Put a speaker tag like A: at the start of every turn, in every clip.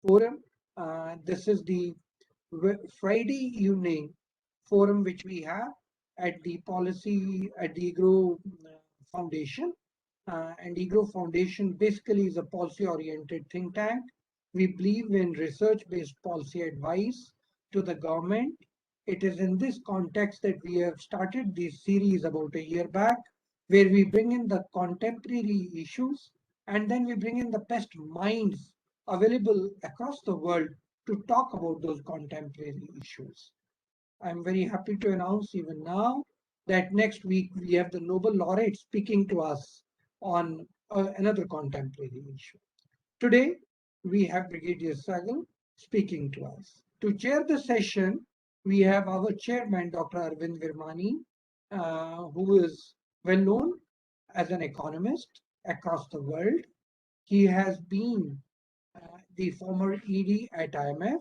A: forum. This is the Friday evening forum which we have at the EGROW Foundation. And EGROW Foundation basically is a policy-oriented think tank. We believe in research-based policy advice to the government. It is in this context that we have started this series about a year back, where we bring in the contemporary issues and then we bring in the best minds available across the world to talk about those contemporary issues. I'm very happy to announce even now that next week we have the Nobel Laureate speaking to us on another contemporary issue. Today, we have Brigadier Sahgal speaking to us. To chair the session, we have our chairman, Dr. Arvind Virmani, who is well known as an economist across the world. He has been the former ED at IMF.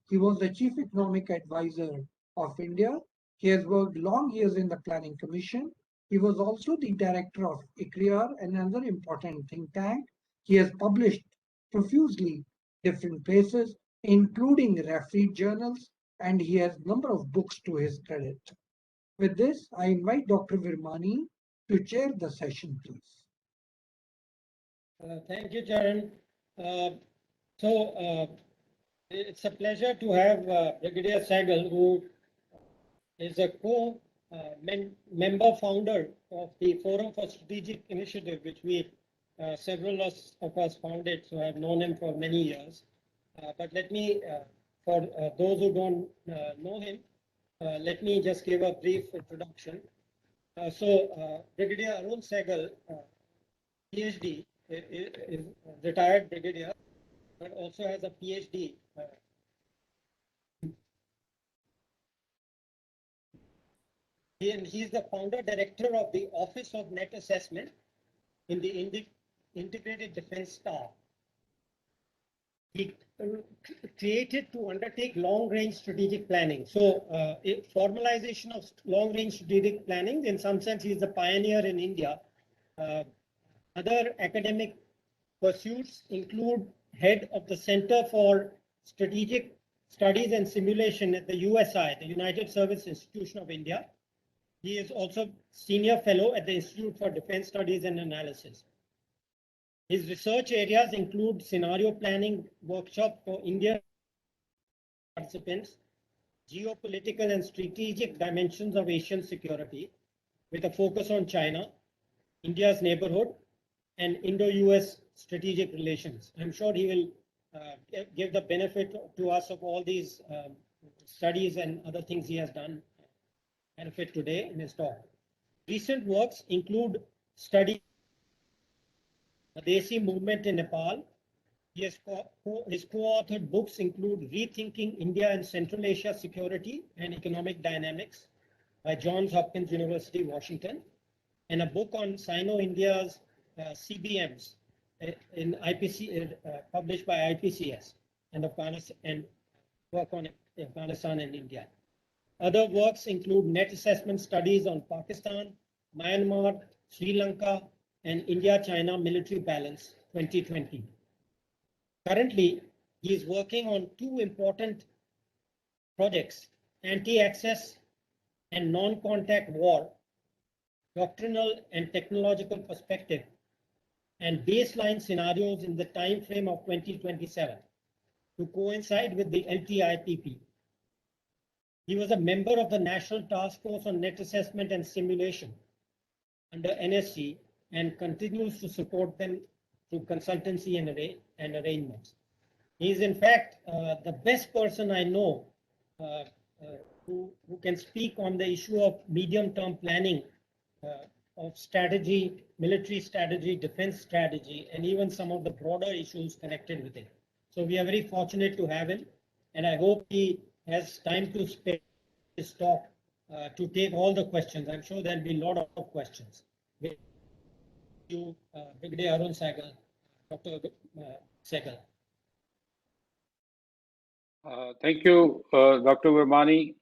A: He was the chief economic advisor of India. He has worked long years in the Planning Commission. He was also the director of EGROW, another important think tank. He has published profusely different places, including refereed journals, and he has a number of books to his credit. With this, I invite Dr. Virmani to chair the session, please.
B: Thank you, Charan. It's a pleasure to have Brigadier Sahgal, who is a member founder of the Forum for Strategic Initiative, which several of us founded, so I've known him for many years. But let me, for those who don't know him, let me just give a brief introduction. Brigadier Arun Sahgal, PhD, is retired brigadier, but also has a PhD. He's the founder director of the Office of Net Assessment in the Integrated Defense Staff. He created to undertake long-range strategic planning. So formalization of long-range strategic planning, in some sense, he is the pioneer in India. Other academic pursuits include head of the Center for Strategic Studies and Simulation at the USI, the United Service Institution of India. He is also senior fellow at the Institute for Defense Studies and Analysis. His research areas include scenario planning workshop for Indian participants, geopolitical and strategic dimensions of Asian security, with a focus on China, India's neighborhood, and Indo-US strategic relations. I'm sure he will give the benefit to us of all these studies and other things he has done benefit today in his talk. Recent works include study the Desi movement in Nepal. His co-authored books include Rethinking India and Central Asia Security and Economic Dynamics by Johns Hopkins University, Washington, and a book on Sino-India's CBMs in IPC, published by IPCS, and Afghanistan, and work on Afghanistan and India. Other works include net assessment studies on Pakistan, Myanmar, Sri Lanka, and India-China military balance 2020. Currently, he is working on two important projects: anti-access and non-contact war, doctrinal and technological perspective, and baseline scenarios in the time frame of 2027 to coincide with the LTIPP. He was a member of the National Task Force on Net Assessment and Simulation under NSC and continues to support them through consultancy and arrangements. He is in fact the best person I know who can speak on the issue of medium-term planning of strategy, military strategy, defense strategy, and even some of the broader issues connected with it. So we are very fortunate to have him, and I hope he has time to spare his talk to take all the questions. I'm sure there'll be a lot of questions. Thank you, Brigadier Arun Sahgal, Dr. Sahgal.
C: Thank you, Dr. Virmani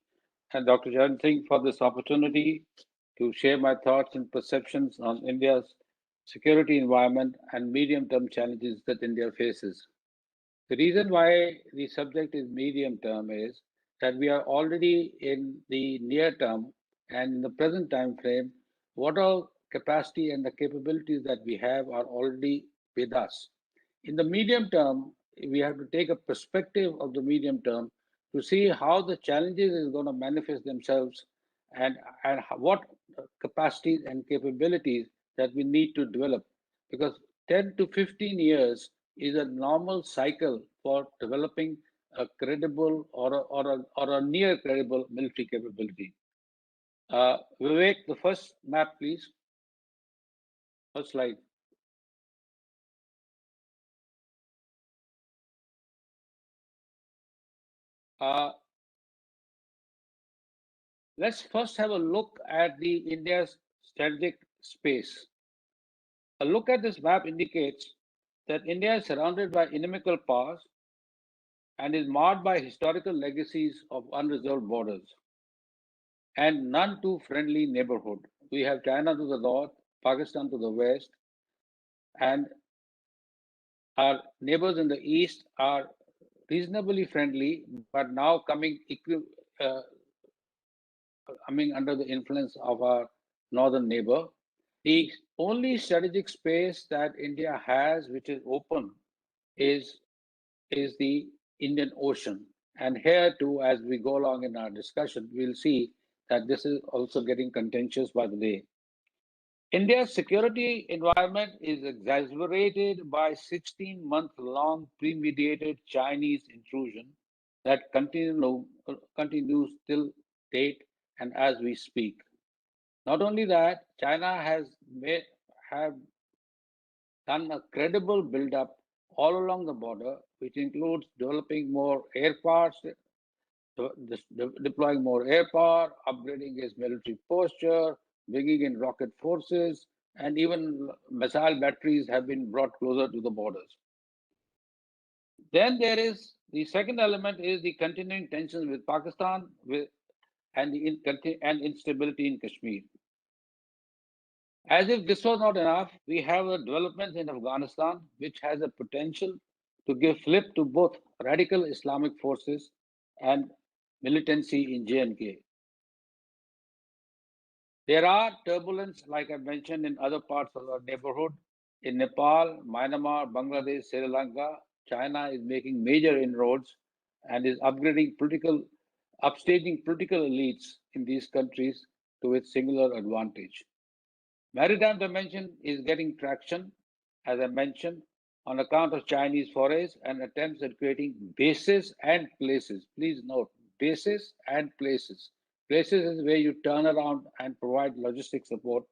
C: and Dr. Charan Singh, for this opportunity to share my thoughts and perceptions on India's security environment and medium-term challenges that India faces. The reason why the subject is medium term is that we are already in the near term and in the present time frame, what all capacity and the capabilities that we have are already with us. In the medium term, we have to take a perspective of the medium term to see how the challenges is going to manifest themselves and what capacities and capabilities that we need to develop. Because 10 to 15 years is a normal cycle for developing a credible or a near credible military capability. Vivek, the first map, please. First slide. Uh, let's first have a look at the India's strategic space. A look at this map indicates that India is surrounded by inimical powers and is marred by historical legacies of unresolved borders and none too friendly neighborhood. We have China to the north, Pakistan to the west, and our neighbors in the east are reasonably friendly, but now uh, coming under the influence of our northern neighbor. The only strategic space that India has, which is open, is the Indian Ocean. And here too, as we go along in our discussion, we'll see that this is also getting contentious by the day. India's security environment is exacerbated by 16-month-long premeditated Chinese intrusion that continues till date and as we speak. Not only that, China have done a credible build-up all along the border, which includes developing more air parts, deploying more air power, upgrading its military posture, bringing in rocket forces, and even missile batteries have been brought closer to the borders. Then there is the second element is the continuing tensions with Pakistan and instability in Kashmir. As if this was not enough, we have a development in Afghanistan which has a potential to give flip to both radical Islamic forces and militancy in J&K. There are turbulence, like I mentioned, in other parts of our neighborhood. In Nepal, Myanmar, Bangladesh, Sri Lanka, China is making major inroads and is upstaging political elites in these countries to its singular advantage. Maritime dimension is getting traction, as I mentioned, on account of Chinese forays and attempts at creating bases and places. Please note, bases and places. Places is where you turn around and provide logistic support.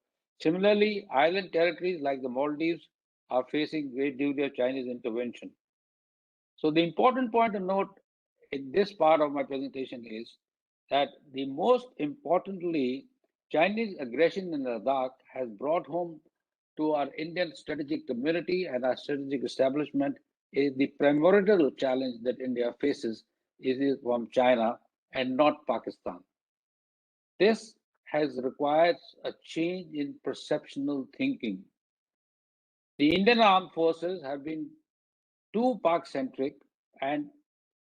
C: Similarly, island territories like the Maldives are facing great degree of Chinese intervention. So the important point to note in this part of my presentation is that the most importantly, Chinese aggression in Ladakh has brought home to our Indian strategic community and our strategic establishment is the primordial challenge that India faces is from China and not Pakistan. This has required a change in perceptional thinking. The Indian armed forces have been too Pak-centric and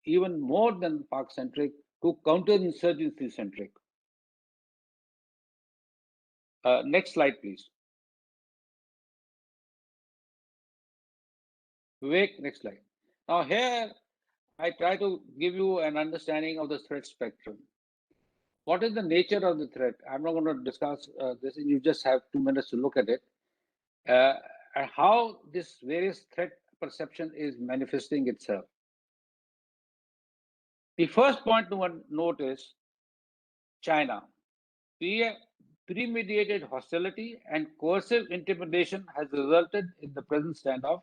C: even more than Pak-centric to counterinsurgency-centric. Next slide, please. Vivek, next slide. Now here, I try to give you an understanding of the threat spectrum. What is the nature of the threat? I'm not going to discuss this. You just have 2 minutes to look at it. And how this various threat perception is manifesting itself. The first point to note is China. Premeditated hostility and coercive intimidation has resulted in the present standoff,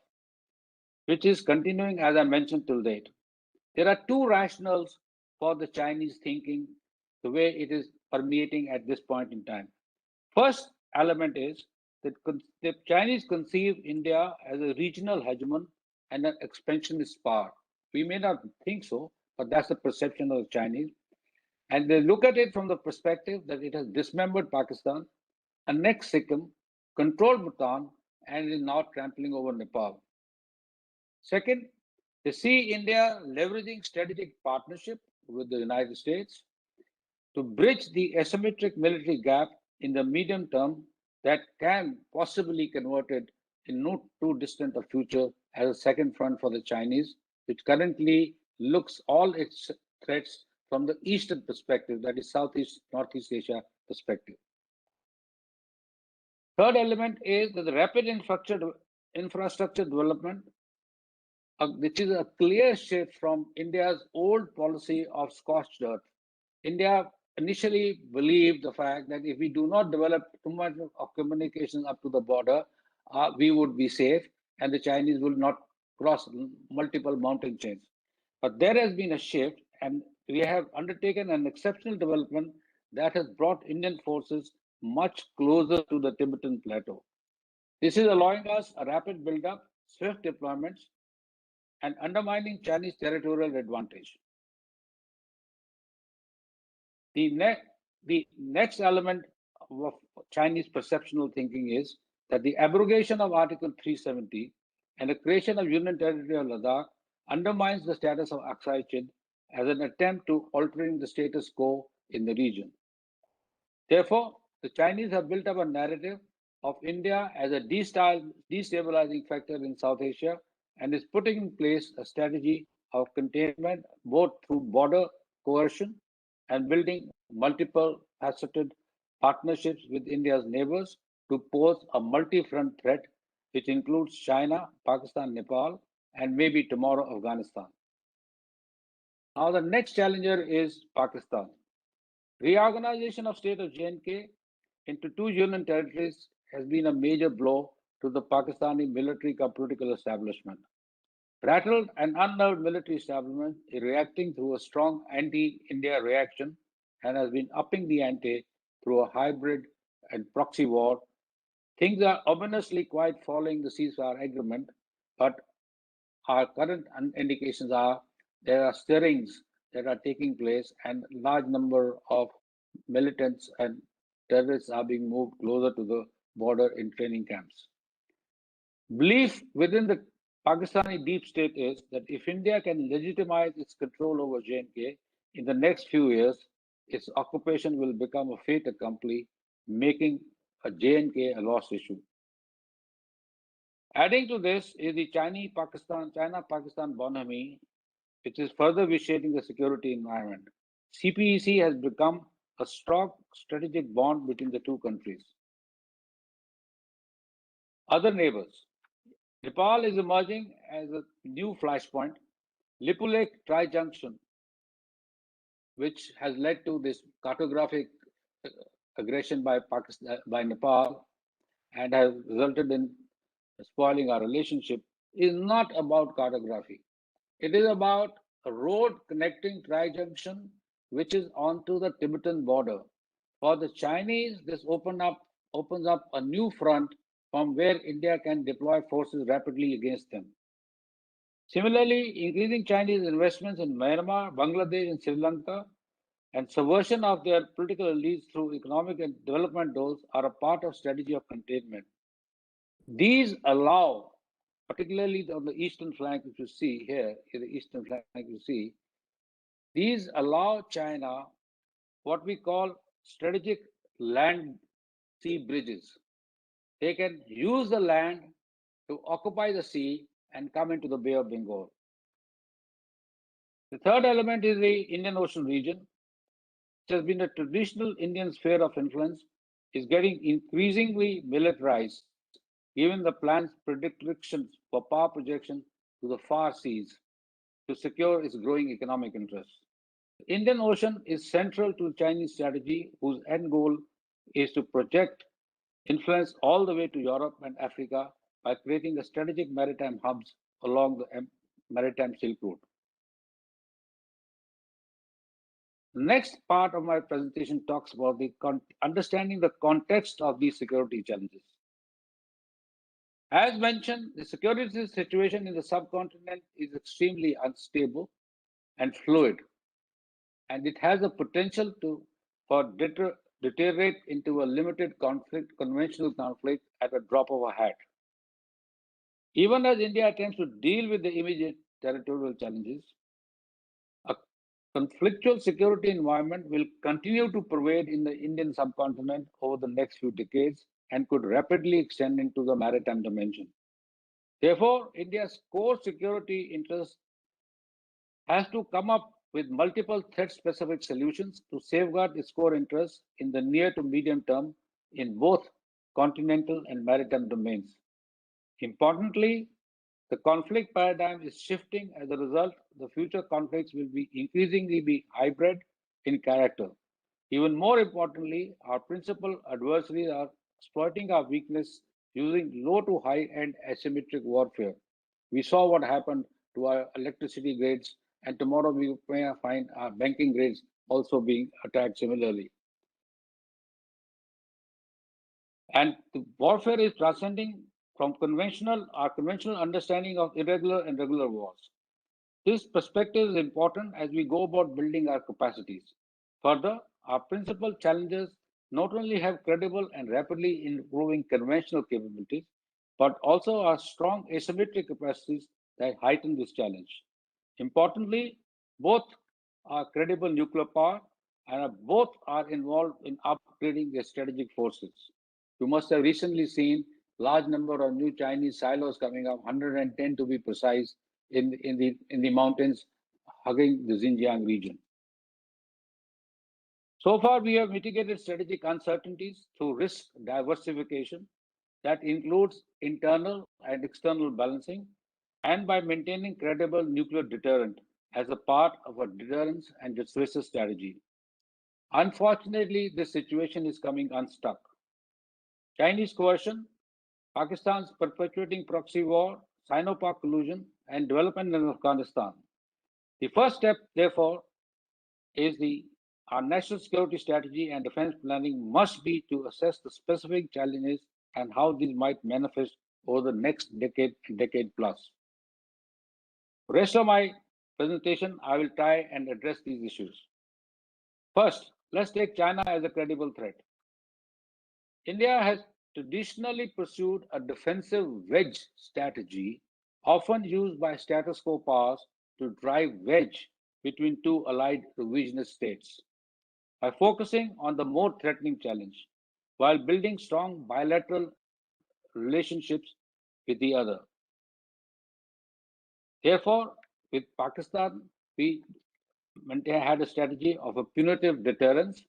C: which is continuing as I mentioned till date. There are two rationales for the Chinese thinking, the way it is permeating at this point in time. First element is that the Chinese conceive India as a regional hegemon and an expansionist power. We may not think so, but that's the perception of the Chinese. And they look at it from the perspective that it has dismembered Pakistan, annexed Sikkim, controlled Bhutan, and is now trampling over Nepal. Second, They see India leveraging strategic partnership with the United States to bridge the asymmetric military gap in the medium term that can possibly converted in not too distant a future as a second front for the Chinese, which currently looks all its threats from the eastern perspective, that is Southeast, Northeast Asia perspective. Third element is that the rapid infrastructure development, which is a clear shift from India's old policy of scorched earth. India initially believed the fact that if we do not develop too much of communications up to the border, we would be safe and the Chinese will not cross multiple mountain chains. But there has been a shift, and we have undertaken an exceptional development that has brought Indian forces much closer to the Tibetan plateau. This is allowing us a rapid build-up, swift deployments, and undermining Chinese territorial advantage. The next element of Chinese perceptual thinking is that the abrogation of Article 370 and the creation of Union Territory of Ladakh undermines the status of Aksai Chin as an attempt to altering the status quo in the region. Therefore, the Chinese have built up a narrative of India as a destabilizing factor in South Asia and is putting in place a strategy of containment both through border coercion and building multiple faceted partnerships with India's neighbors to pose a multi-front threat, which includes China, Pakistan, Nepal, and maybe tomorrow Afghanistan. Now the next challenger is Pakistan. Reorganization of state of J&K into two union territories has been a major blow to the Pakistani military political establishment. Rattled and unnerved military establishment is reacting through a strong anti-India reaction and has been upping the ante through a hybrid and proxy war. Things are ominously quiet following the ceasefire agreement, but our current indications are there are stirrings that are taking place and a large number of militants and terrorists are being moved closer to the border in training camps. Belief within the Pakistani deep state is that if India can legitimize its control over J&K in the next few years, its occupation will become a fait accompli, making a J&K a lost issue. Adding to this is the China-Pakistan bonhomie, which is further vitiating the security environment. CPEC has become a strong strategic bond between the two countries. Other neighbors. Nepal is emerging as a new flashpoint. Lipu Lake Tri-Junction, which has led to this cartographic aggression by Nepal and has resulted in spoiling our relationship, is not about cartography. It is about a road connecting Tri-Junction, which is onto the Tibetan border. For the Chinese, this opens up a new front from where India can deploy forces rapidly against them. Similarly, increasing Chinese investments in Myanmar, Bangladesh, and Sri Lanka, and subversion of their political elites through economic and development goals are a part of strategy of containment. These allow, particularly on the eastern flank, which you see here, these allow China what we call strategic land sea bridges. They can use the land to occupy the sea and come into the Bay of Bengal. The third element is the Indian Ocean region, which has been a traditional Indian sphere of influence, is getting increasingly militarized, given the plan's predictions for power projection to the far seas to secure its growing economic interests. The Indian Ocean is central to Chinese strategy, whose end goal is to project influence all the way to Europe and Africa by creating a strategic maritime hubs along the maritime Silk Route. The next part of my presentation talks about the understanding the context of these security challenges. As mentioned, the security situation in the subcontinent is extremely unstable and fluid, and it has a potential for deteriorate into a limited conflict, conventional conflict at a drop of a hat. Even as India attempts to deal with the immediate territorial challenges. A conflictual security environment will continue to pervade in the Indian subcontinent over the next few decades and could rapidly extend into the maritime dimension. Therefore, India's core security interests has to come up with multiple threat-specific solutions to safeguard its core interests in the near to medium term in both continental and maritime domains. Importantly, the conflict paradigm is shifting. As a result, the future conflicts will be increasingly be hybrid in character. Even more importantly, our principal adversaries are exploiting our weakness using low to high end asymmetric warfare. We saw what happened to our electricity grids, and tomorrow we may find our banking grids also being attacked similarly. And the warfare is transcending from our conventional understanding of irregular and regular wars. This perspective is important as we go about building our capacities. Further, our principal challenges not only have credible and rapidly improving conventional capabilities, but also our strong asymmetric capacities that heighten this challenge. Importantly, both are credible nuclear power and both are involved in upgrading their strategic forces. You must have recently seen large number of new Chinese silos coming up, 110 to be precise, in the mountains hugging the Xinjiang region. So far, we have mitigated strategic uncertainties through risk diversification that includes internal and external balancing, and by maintaining credible nuclear deterrent as a part of a deterrence and dissuasive strategy. Unfortunately, this situation is coming unstuck. Chinese coercion, Pakistan's perpetuating proxy war, Sino-Pak collusion, and development in Afghanistan. The first step, therefore, is our national security strategy and defense planning must be to assess the specific challenges and how these might manifest over the next decade plus. Rest of my presentation, I will try and address these issues. First, let's take China as a credible threat. India has traditionally pursued a defensive wedge strategy, often used by status quo powers to drive wedge between two allied revisionist states. By focusing on the more threatening challenge, while building strong bilateral relationships with the other. Therefore, with Pakistan, we had a strategy of a punitive deterrence,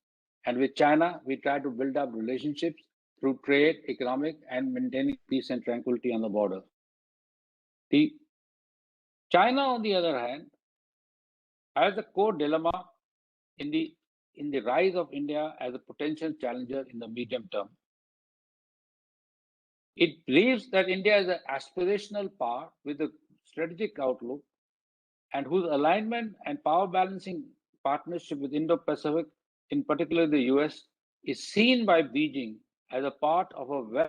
C: and with China, we try to build up relationships through trade, economic, and maintaining peace and tranquility on the border. China, on the other hand, has a core dilemma in the rise of India as a potential challenger in the medium term. It believes that India is an aspirational power with a strategic outlook and whose alignment and power balancing partnership with Indo-Pacific, in particular the US, is seen by Beijing as a part of a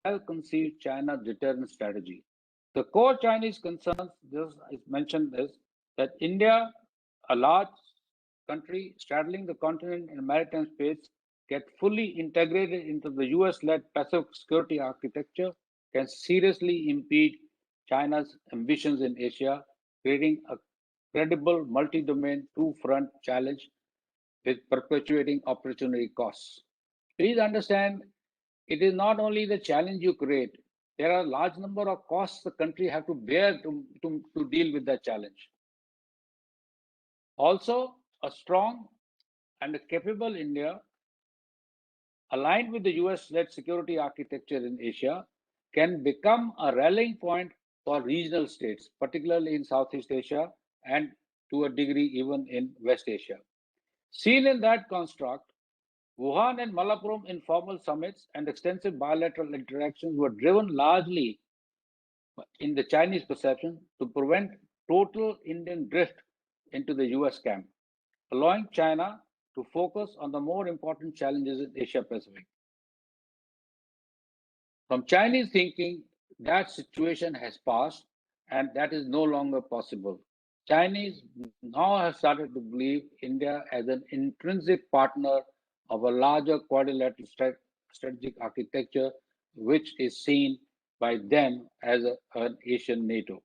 C: well-conceived China deterrence strategy. The core Chinese concerns, just as mentioned, is that India, a large country straddling the continent and maritime space, get fully integrated into the US-led Pacific security architecture can seriously impede China's ambitions in Asia, creating a credible multi-domain two-front challenge with perpetuating opportunity costs. Please understand, it is not only the challenge you create, there are a large number of costs the country have to bear to deal with that challenge. Also, a strong and a capable India, aligned with the US-led security architecture in Asia, can become a rallying point for regional states, particularly in Southeast Asia and to a degree even in West Asia. Seen in that construct, Wuhan and Malappuram informal summits and extensive bilateral interactions were driven largely in the Chinese perception to prevent total Indian drift into the US camp, allowing China to focus on the more important challenges in Asia Pacific. From Chinese thinking, that situation has passed and that is no longer possible. Chinese now have started to believe India as an intrinsic partner of a larger quadrilateral strategic architecture, which is seen by them as an Asian NATO.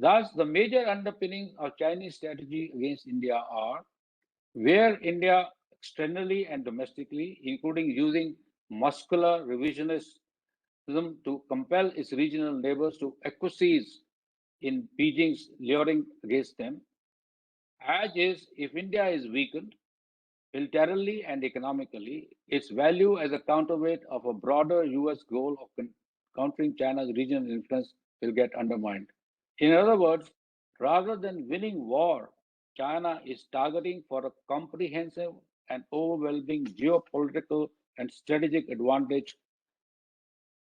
C: Thus, the major underpinnings of Chinese strategy against India are where India externally and domestically, including using muscular revisionism to compel its regional neighbors to acquiesce in Beijing's luring against them, as is if India is weakened militarily and economically, its value as a counterweight of a broader US goal of countering China's regional influence will get undermined. In other words, rather than winning war, China is targeting for a comprehensive and overwhelming geopolitical and strategic advantage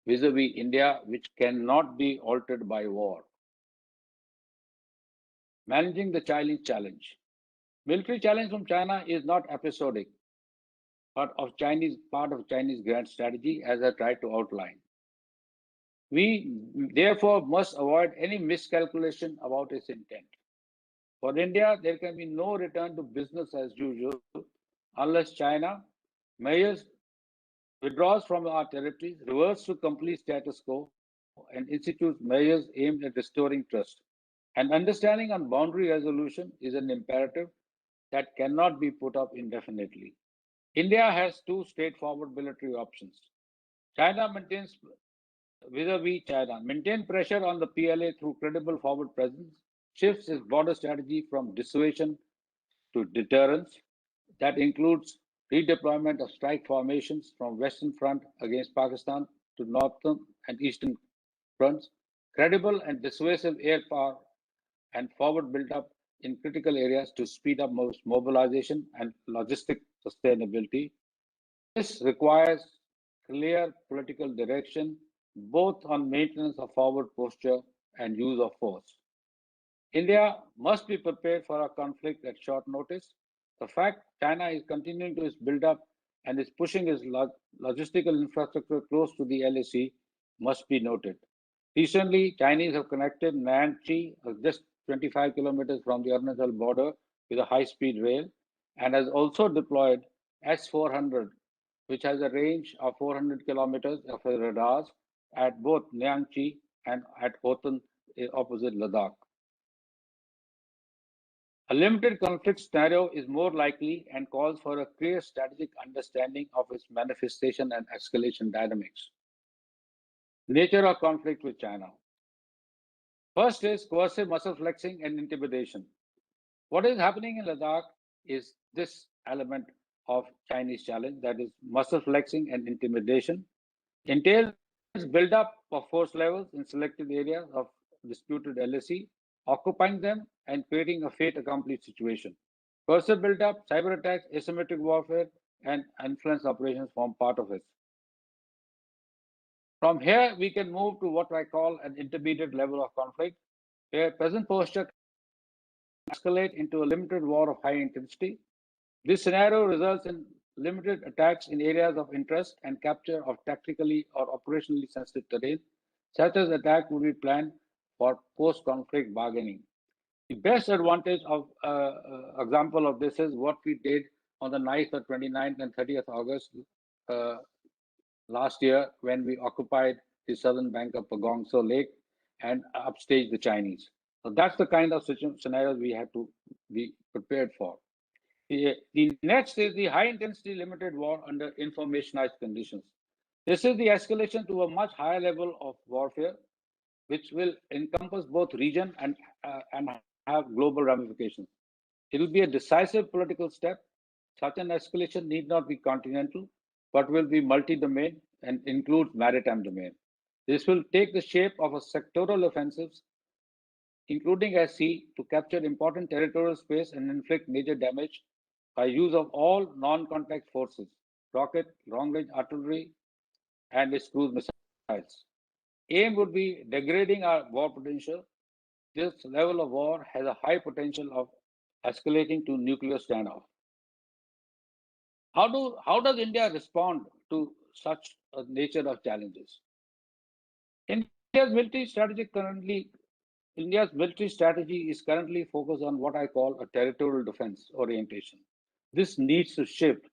C: vis-a-vis India, which cannot be altered by war. Managing the Chinese challenge. Military challenge from China is not episodic, but part of Chinese grand strategy, as I tried to outline. We therefore must avoid any miscalculation about its intent. For India, there can be no return to business as usual unless China measures withdraws from our territories, reverts to complete status quo, and institutes measures aimed at restoring trust. An understanding on boundary resolution is an imperative that cannot be put up indefinitely. India has two straightforward military options. China maintains vis-a-vis China, maintain pressure on the PLA through credible forward presence, shifts its border strategy from dissuasion to deterrence. That includes redeployment of strike formations from Western Front against Pakistan to Northern and Eastern fronts, credible and dissuasive air power, and forward build-up in critical areas to speed up mobilization and logistic sustainability. This requires clear political direction, both on maintenance of forward posture and use of force. India must be prepared for a conflict at short notice. The fact China is continuing to its build-up and is pushing its logistical infrastructure close to the LAC must be noted. Recently, Chinese have connected Nanchi, just 25 kilometers from the Arunachal border, with a high-speed rail, and has also deployed S-400, which has a range of 400 kilometers of radars at both Nyangchi and at Hotan, opposite Ladakh. A limited conflict scenario is more likely and calls for a clear strategic understanding of its manifestation and escalation dynamics. Nature of conflict with China. First is coercive muscle flexing and intimidation. What is happening in Ladakh is this element of Chinese challenge, that is muscle flexing and intimidation, entails build-up of force levels in selected areas of disputed LAC, occupying them and creating a fait-accompli situation. Coercive build-up, cyber attacks, asymmetric warfare, and influence operations form part of it. From here, we can move to what I call an intermediate level of conflict, where present posture escalate into a limited war of high intensity. This scenario results in limited attacks in areas of interest and capture of tactically or operationally sensitive terrain. Such as attack would be planned for post-conflict bargaining. The best advantage of example of this is what we did on the 9th or 29th and 30th August last year when we occupied the southern bank of Pagongso Lake and upstaged the Chinese. So that's the kind of scenarios we have to be prepared for. The next is the high intensity limited war under informationized conditions. This is the escalation to a much higher level of warfare, which will encompass both region and have global ramifications. It will be a decisive political step. Such an escalation need not be continental, but will be multi-domain and include maritime domain. This will take the shape of a sectoral offensives, including at sea, to capture important territorial space and inflict major damage by use of all non-contact forces, rocket, long-range artillery, and its cruise missiles. Aim would be degrading our war potential. This level of war has a high potential of escalating to nuclear standoff. How does India respond to such a nature of challenges? India's military strategy is currently focused on what I call a territorial defense orientation. This needs to shift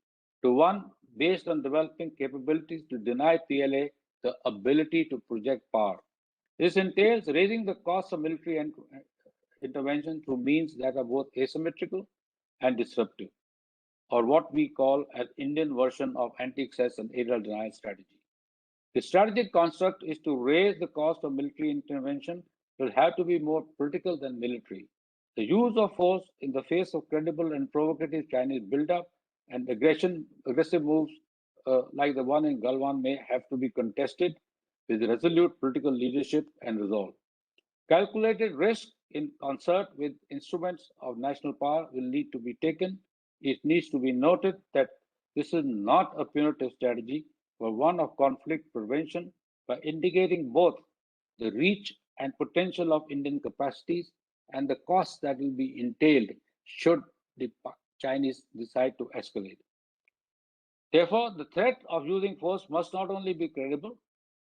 C: to one based on developing capabilities to deny PLA the ability to project power. This entails raising the cost of military intervention through means that are both asymmetrical and disruptive, or what we call an Indian version of anti-access and area denial strategy. The strategic construct is to raise the cost of military intervention will have to be more political than military. The use of force in the face of credible and provocative Chinese buildup and aggressive moves like the one in Galwan may have to be contested with resolute political leadership and resolve. Calculated risk in concert with instruments of national power will need to be taken. It needs to be noted that this is not a punitive strategy, but one of conflict prevention by indicating both the reach and potential of Indian capacities and the costs that will be entailed should the Chinese decide to escalate. Therefore, the threat of using force must not only be credible,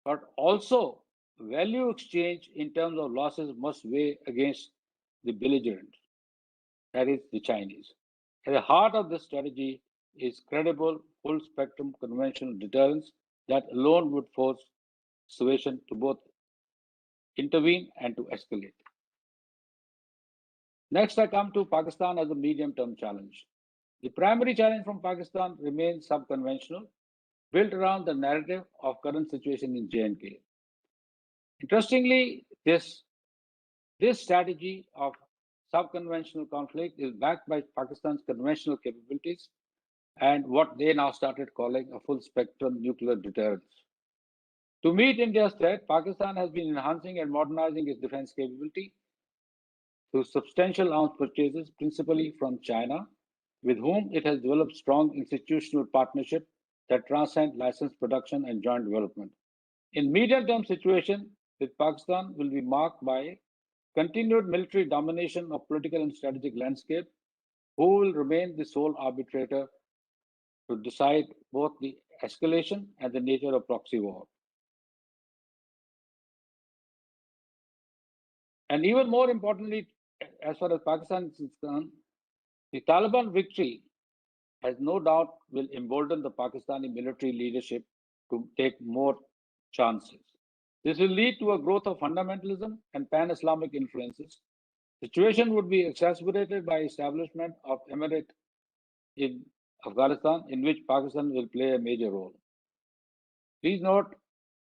C: but also value exchange in terms of losses must weigh against the belligerent, that is, the Chinese. At the heart of this strategy is credible, full spectrum conventional deterrence that alone would force situation to both intervene and to escalate. Next, I come to Pakistan as a medium term challenge. The primary challenge from Pakistan remains subconventional, built around the narrative of current situation in J&K. Interestingly, this strategy of subconventional conflict is backed by Pakistan's conventional capabilities and what they now started calling a full spectrum nuclear deterrence. To meet India's threat, Pakistan has been enhancing and modernizing its defense capability through substantial arms purchases, principally from China, with whom it has developed strong institutional partnership that transcend licensed production and joint development. In medium-term situation with Pakistan will be marked by continued military domination of political and strategic landscape, who will remain the sole arbitrator to decide both the escalation and the nature of proxy war. And even more importantly, as far as Pakistan is concerned, the Taliban victory has no doubt will embolden the Pakistani military leadership to take more chances. This will lead to a growth of fundamentalism and pan-Islamic influences. The situation would be exacerbated by establishment of emirate in Afghanistan, in which Pakistan will play a major role. Please note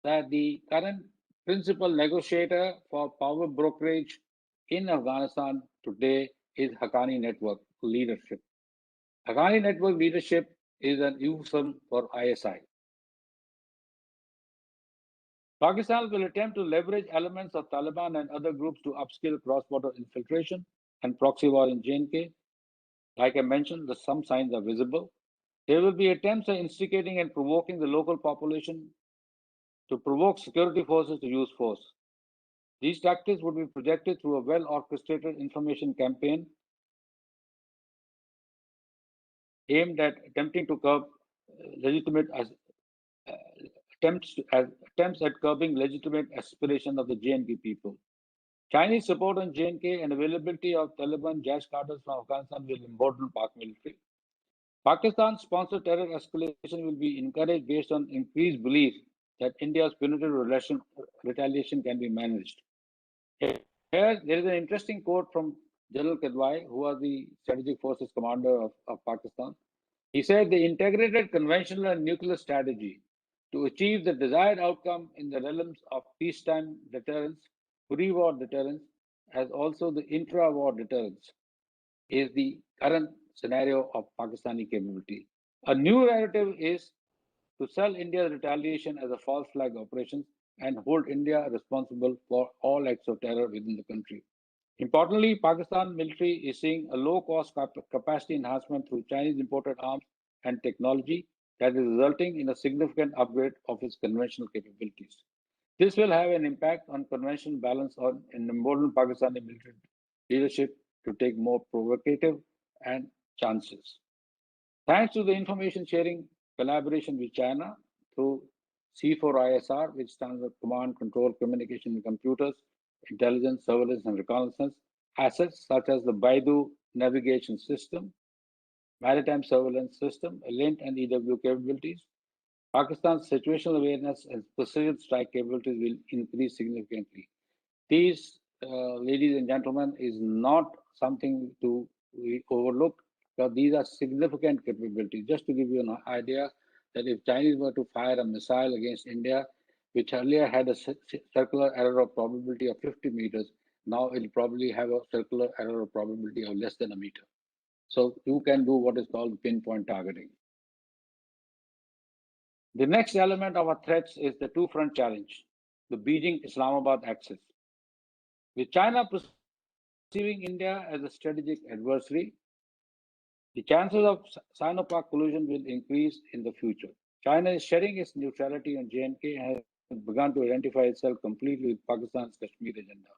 C: that the current principal negotiator for power brokerage in Afghanistan today is Haqqani Network leadership. Haqqani Network leadership is an euphemism for ISI. Pakistan will attempt to leverage elements of Taliban and other groups to upskill cross-border infiltration and proxy war in J&K. Like I mentioned, some signs are visible. There will be attempts at instigating and provoking the local population to provoke security forces to use force. These tactics would be projected through a well-orchestrated information campaign aimed at attempting to curb legitimate attempts at curbing legitimate aspiration of the J&K people. Chinese support on J&K and availability of Taliban jazz cadres from Afghanistan will embolden Pak military. Pakistan-sponsored terror escalation will be encouraged based on increased belief that India's punitive retaliation can be managed. Here, there is an interesting quote from General Kadwai, who was the Strategic Forces Commander of Pakistan. He said the integrated conventional and nuclear strategy to achieve the desired outcome in the realms of peacetime deterrence, pre-war deterrence, as also the intra-war deterrence, is the current scenario of Pakistani capability. A new narrative is to sell India's retaliation as a false flag operation and hold India responsible for all acts of terror within the country. Importantly, Pakistan military is seeing a low-cost capacity enhancement through Chinese imported arms and technology that is resulting in a significant upgrade of its conventional capabilities. This will have an impact on conventional balance on an emboldened Pakistani military leadership to take more provocative and chances. Thanks to the information sharing collaboration with China through C4ISR, which stands for Command, Control, Communication, and Computers, Intelligence, Surveillance, and Reconnaissance, assets such as the Baidu navigation system, maritime surveillance system, LINT and EW capabilities, Pakistan's situational awareness and precision strike capabilities will increase significantly. These ladies and gentlemen, is not something to be overlooked, because these are significant capabilities. Just to give you an idea, that if Chinese were to fire a missile against India, which earlier had a circular error of probability of 50 meters, now it will probably have a circular error of probability of less than a meter. So you can do what is called pinpoint targeting. The next element of our threats is the two-front challenge, the Beijing-Islamabad axis. With China perceiving India as a strategic adversary, the chances of Sino-Pak collusion will increase in the future. China is shedding its neutrality on J&K and has begun to identify itself completely with Pakistan's Kashmir agenda.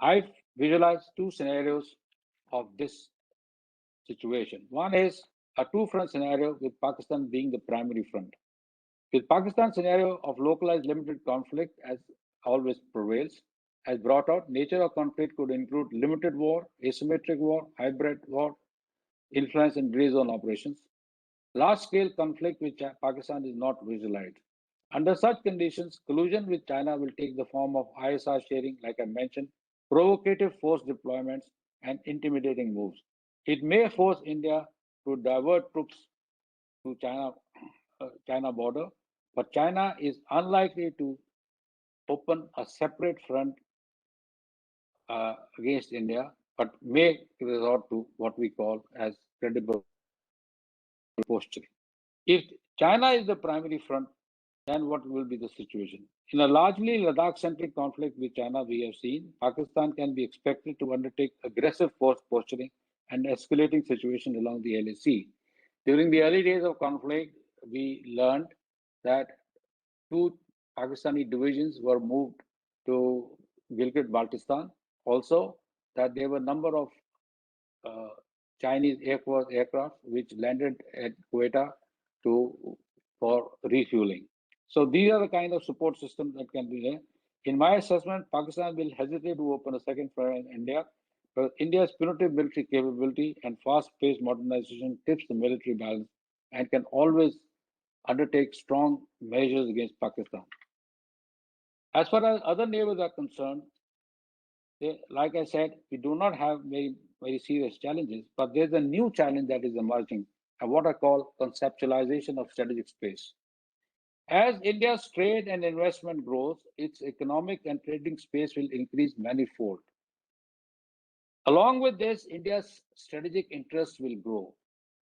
C: I've visualized two scenarios of this situation. One is a two-front scenario with Pakistan being the primary front. With Pakistan's scenario of localized limited conflict as always prevails, as brought out, nature of conflict could include limited war, asymmetric war, hybrid war, influence and gray zone operations. Large-scale conflict with Pakistan is not visualized. Under such conditions, collusion with China will take the form of ISR sharing, like I mentioned, provocative force deployments, and intimidating moves. It may force India to divert troops to China border, but China is unlikely to open a separate front against India, but may resort to what we call as credible posturing. If China is the primary front, then what will be the situation? In a largely Ladakh-centric conflict with China, we have seen Pakistan can be expected to undertake aggressive force posturing and escalating situations along the LAC. During the early days of conflict, we learned that two Pakistani divisions were moved to Gilgit-Baltistan. Also, that there were a number of Chinese Air Force aircraft which landed at Quetta for refueling. So these are the kind of support systems that can be there. In my assessment, Pakistan will hesitate to open a second front in India, but India's punitive military capability and fast-paced modernization tips the military balance and can always undertake strong measures against Pakistan. As far as other neighbors are concerned, like I said, we do not have very serious challenges, but there's a new challenge that is emerging, and what I call conceptualization of strategic space. As India's trade and investment grows, its economic and trading space will increase manifold. Along with this, India's strategic interests will grow.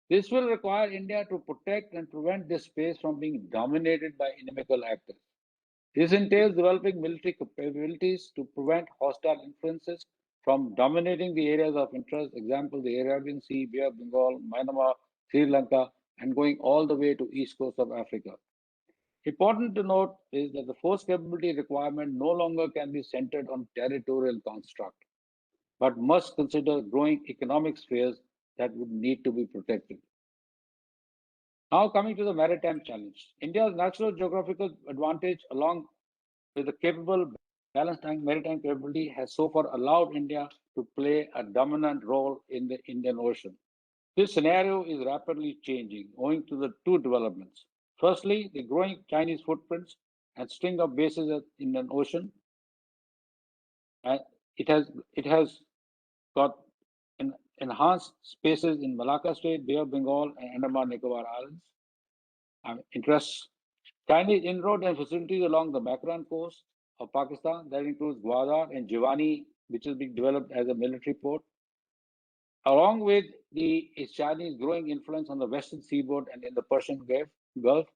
C: This will require India to protect and prevent this space from being dominated by inimical actors. This entails developing military capabilities to prevent hostile influences from dominating the areas of interest, example, the Arabian Sea, Bay of Bengal, Myanmar, Sri Lanka, and going all the way to east coast of Africa. Important to note is that the force capability requirement no longer can be centered on territorial construct, but must consider growing economic spheres that would need to be protected. Now coming to the maritime challenge. India's natural geographical advantage along with the capable balanced maritime capability has so far allowed India to play a dominant role in the Indian Ocean. This scenario is rapidly changing owing to the two developments. Firstly, the growing Chinese footprints and string of bases in the Indian Ocean. It has got enhanced spaces in Malacca Strait, Bay of Bengal, and Andaman Nicobar Islands. Interests Chinese inroad and facilities along the Makran coast of Pakistan that includes Gwadar and Jiwani, which is being developed as a military port, along with the Chinese growing influence on the western seaboard and in the Persian Gulf.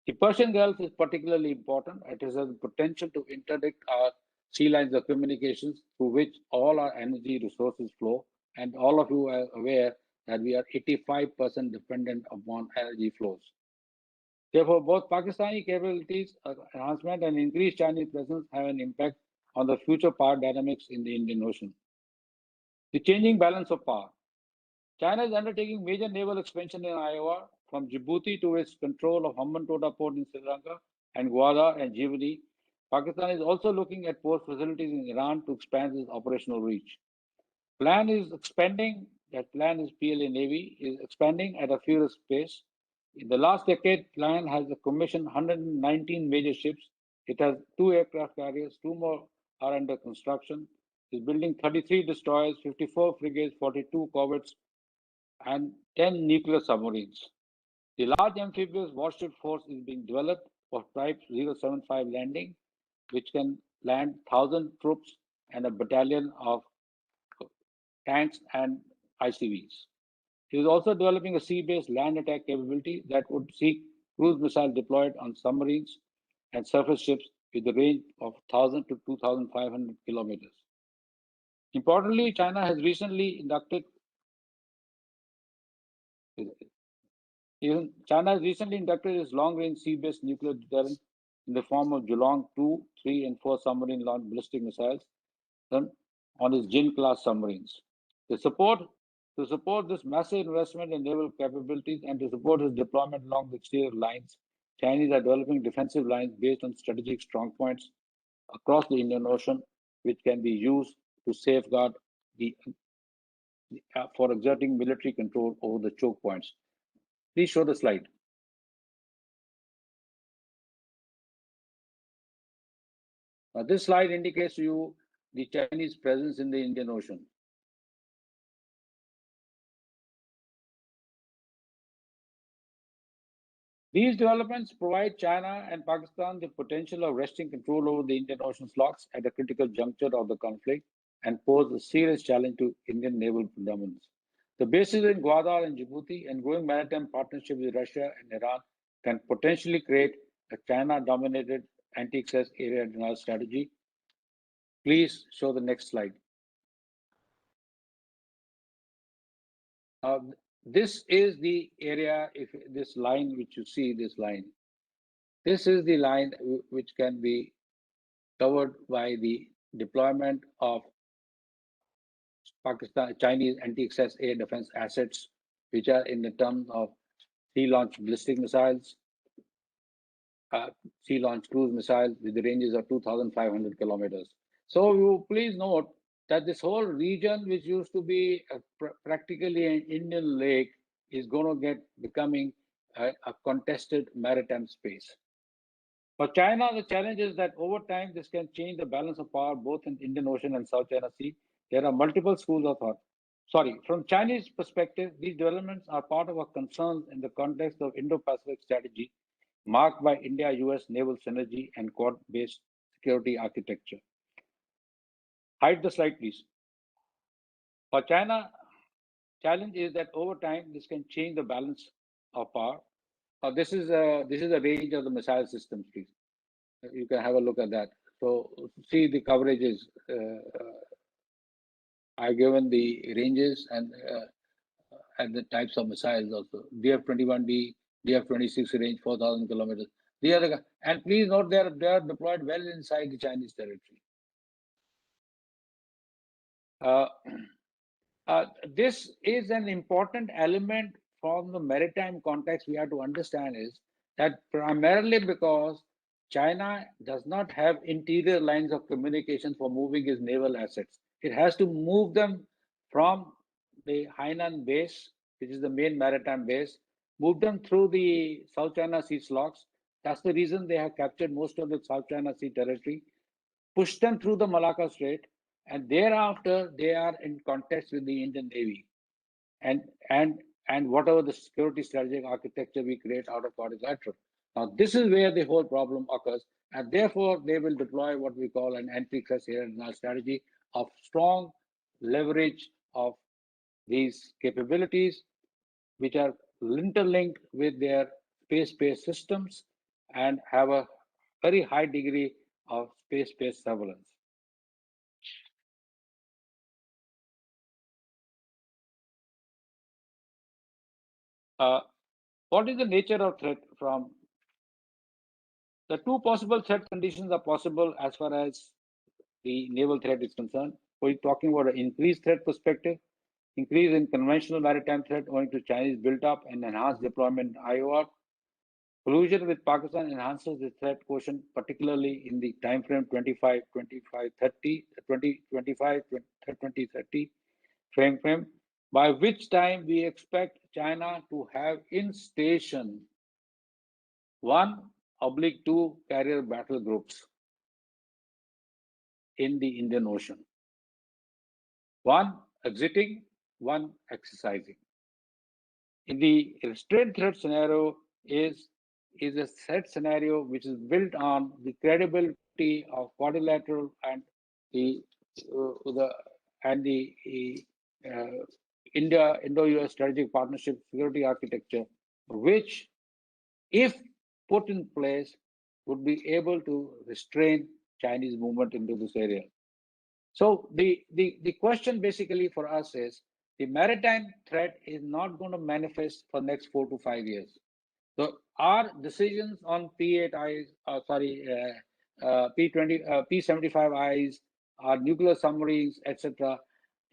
C: The Persian Gulf is particularly important. It has the potential to interdict our sea lines of communications through which all our energy resources flow. And all of you are aware that we are 85% dependent upon energy flows. Therefore, both Pakistani capabilities enhancement and increased Chinese presence have an impact on the future power dynamics in the Indian Ocean. The changing balance of power. China is undertaking major naval expansion in Iowa, from Djibouti to its control of Hambantota port in Sri Lanka and Gwadar and Jiwani. Pakistan is also looking at port facilities in Iran to expand its operational reach. Plan is expanding, that plan is PLA Navy, is expanding at a furious pace. In the last decade, plan has commissioned 119 major ships It has 2 aircraft carriers, 2 more are under construction. It's building 33 destroyers, 54 frigates, 42 corvettes, and 10 nuclear submarines. The large amphibious warship force is being developed for Type 075 landing, which can land 1,000 troops and a battalion of tanks and ICVs. It is also developing a sea-based land attack capability that would see cruise missiles deployed on submarines and surface ships with a range of 1,000 to 2,500 kilometers. Importantly, China has recently inducted its long-range sea-based nuclear deterrent in the form of Geelong 2, 3, and 4 submarine-launched ballistic missiles on its Jin-class submarines. To support this massive investment in naval capabilities and to support its deployment along the exterior lines, Chinese are developing defensive lines based on strategic strong points across the Indian Ocean, which can be used to safeguard for exerting military control over the choke points. Please show the slide. This slide indicates to you the Chinese presence in the Indian Ocean. These developments provide China and Pakistan the potential of wresting control over the Indian Ocean slots at a critical juncture of the conflict and pose a serious challenge to Indian naval dominance. The bases in Gwadar and Djibouti and growing maritime partnership with Russia and Iran can potentially create a China-dominated anti-access area denial strategy. Please show the next slide. This is the area, if this line which you see, this line, this is the line which can be covered by the deployment of Chinese anti-access air defense assets, which are in the terms of sea-launched ballistic missiles, sea-launched cruise missiles with the ranges of 2,500 kilometers. So you please note that this whole region, which used to be practically an Indian lake, is going to becoming a contested maritime space. For China, the challenge is that over time, this can change the balance of power both in Indian Ocean and South China Sea. There are multiple schools of thought. From Chinese perspective, these developments are part of our concerns in the context of Indo-Pacific strategy, marked by India-US naval synergy and Quad-based security architecture. Hide the slide, please. For China, challenge is that over time, this can change the balance of power. This is a range of the missile systems, please. You can have a look at that. So see the coverages. I've given the ranges and the types of missiles also. DF-21D, DF-26 range 4,000 kilometers. And please note they are deployed well inside the Chinese territory. This is an important element from the maritime context we have to understand is that primarily because China does not have interior lines of communication for moving its naval assets. It has to move them from the Hainan base, which is the main maritime base, move them through the South China Sea slots. That's the reason they have captured most of the South China Sea territory, push them through the Malacca Strait, and thereafter they are in contest with the Indian Navy and whatever the security strategic architecture we create out of quadrilateral. Now this is where the whole problem occurs, and therefore they will deploy what we call an anti-access area denial strategy of strong leverage of these capabilities, which are interlinked with their space-based systems and have a very high degree of space-based surveillance. What is the nature of threat from? The two possible threat conditions are possible as far as the naval threat is concerned. We're talking about an increased threat perspective, increase in conventional maritime threat owing to Chinese built-up and enhanced deployment in IOR. Collusion with Pakistan enhances the threat quotient, particularly in the time frame 2025-30 frame, by which time we expect China to have in station one 2 carrier battle groups in the Indian Ocean. One exiting, one exercising. In the restraint threat scenario is a threat scenario which is built on the credibility of quadrilateral and the the and the Indo-US strategic partnership security architecture, which, if put in place, would be able to restrain Chinese movement into this area. So the question basically for us is the maritime threat is not going to manifest for next 4 to 5 years. So our decisions on P8Is, P20, P75Is, our nuclear submarines, etc.,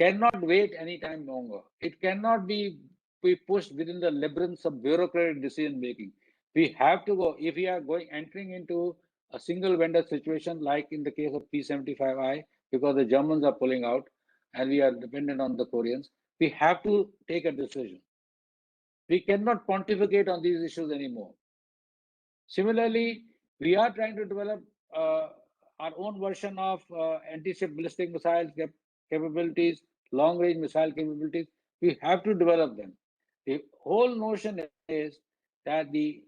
C: cannot wait any time longer. It cannot be pushed within the labyrinths of bureaucratic decision making. We have to go, if we are entering into a single vendor situation, like in the case of P75I, because the Germans are pulling out and we are dependent on the Koreans, we have to take a decision. We cannot pontificate on these issues anymore. Similarly, we are trying to develop our own version of anti-ship ballistic missile capabilities, long-range missile capabilities. We have to develop them. The whole notion is that the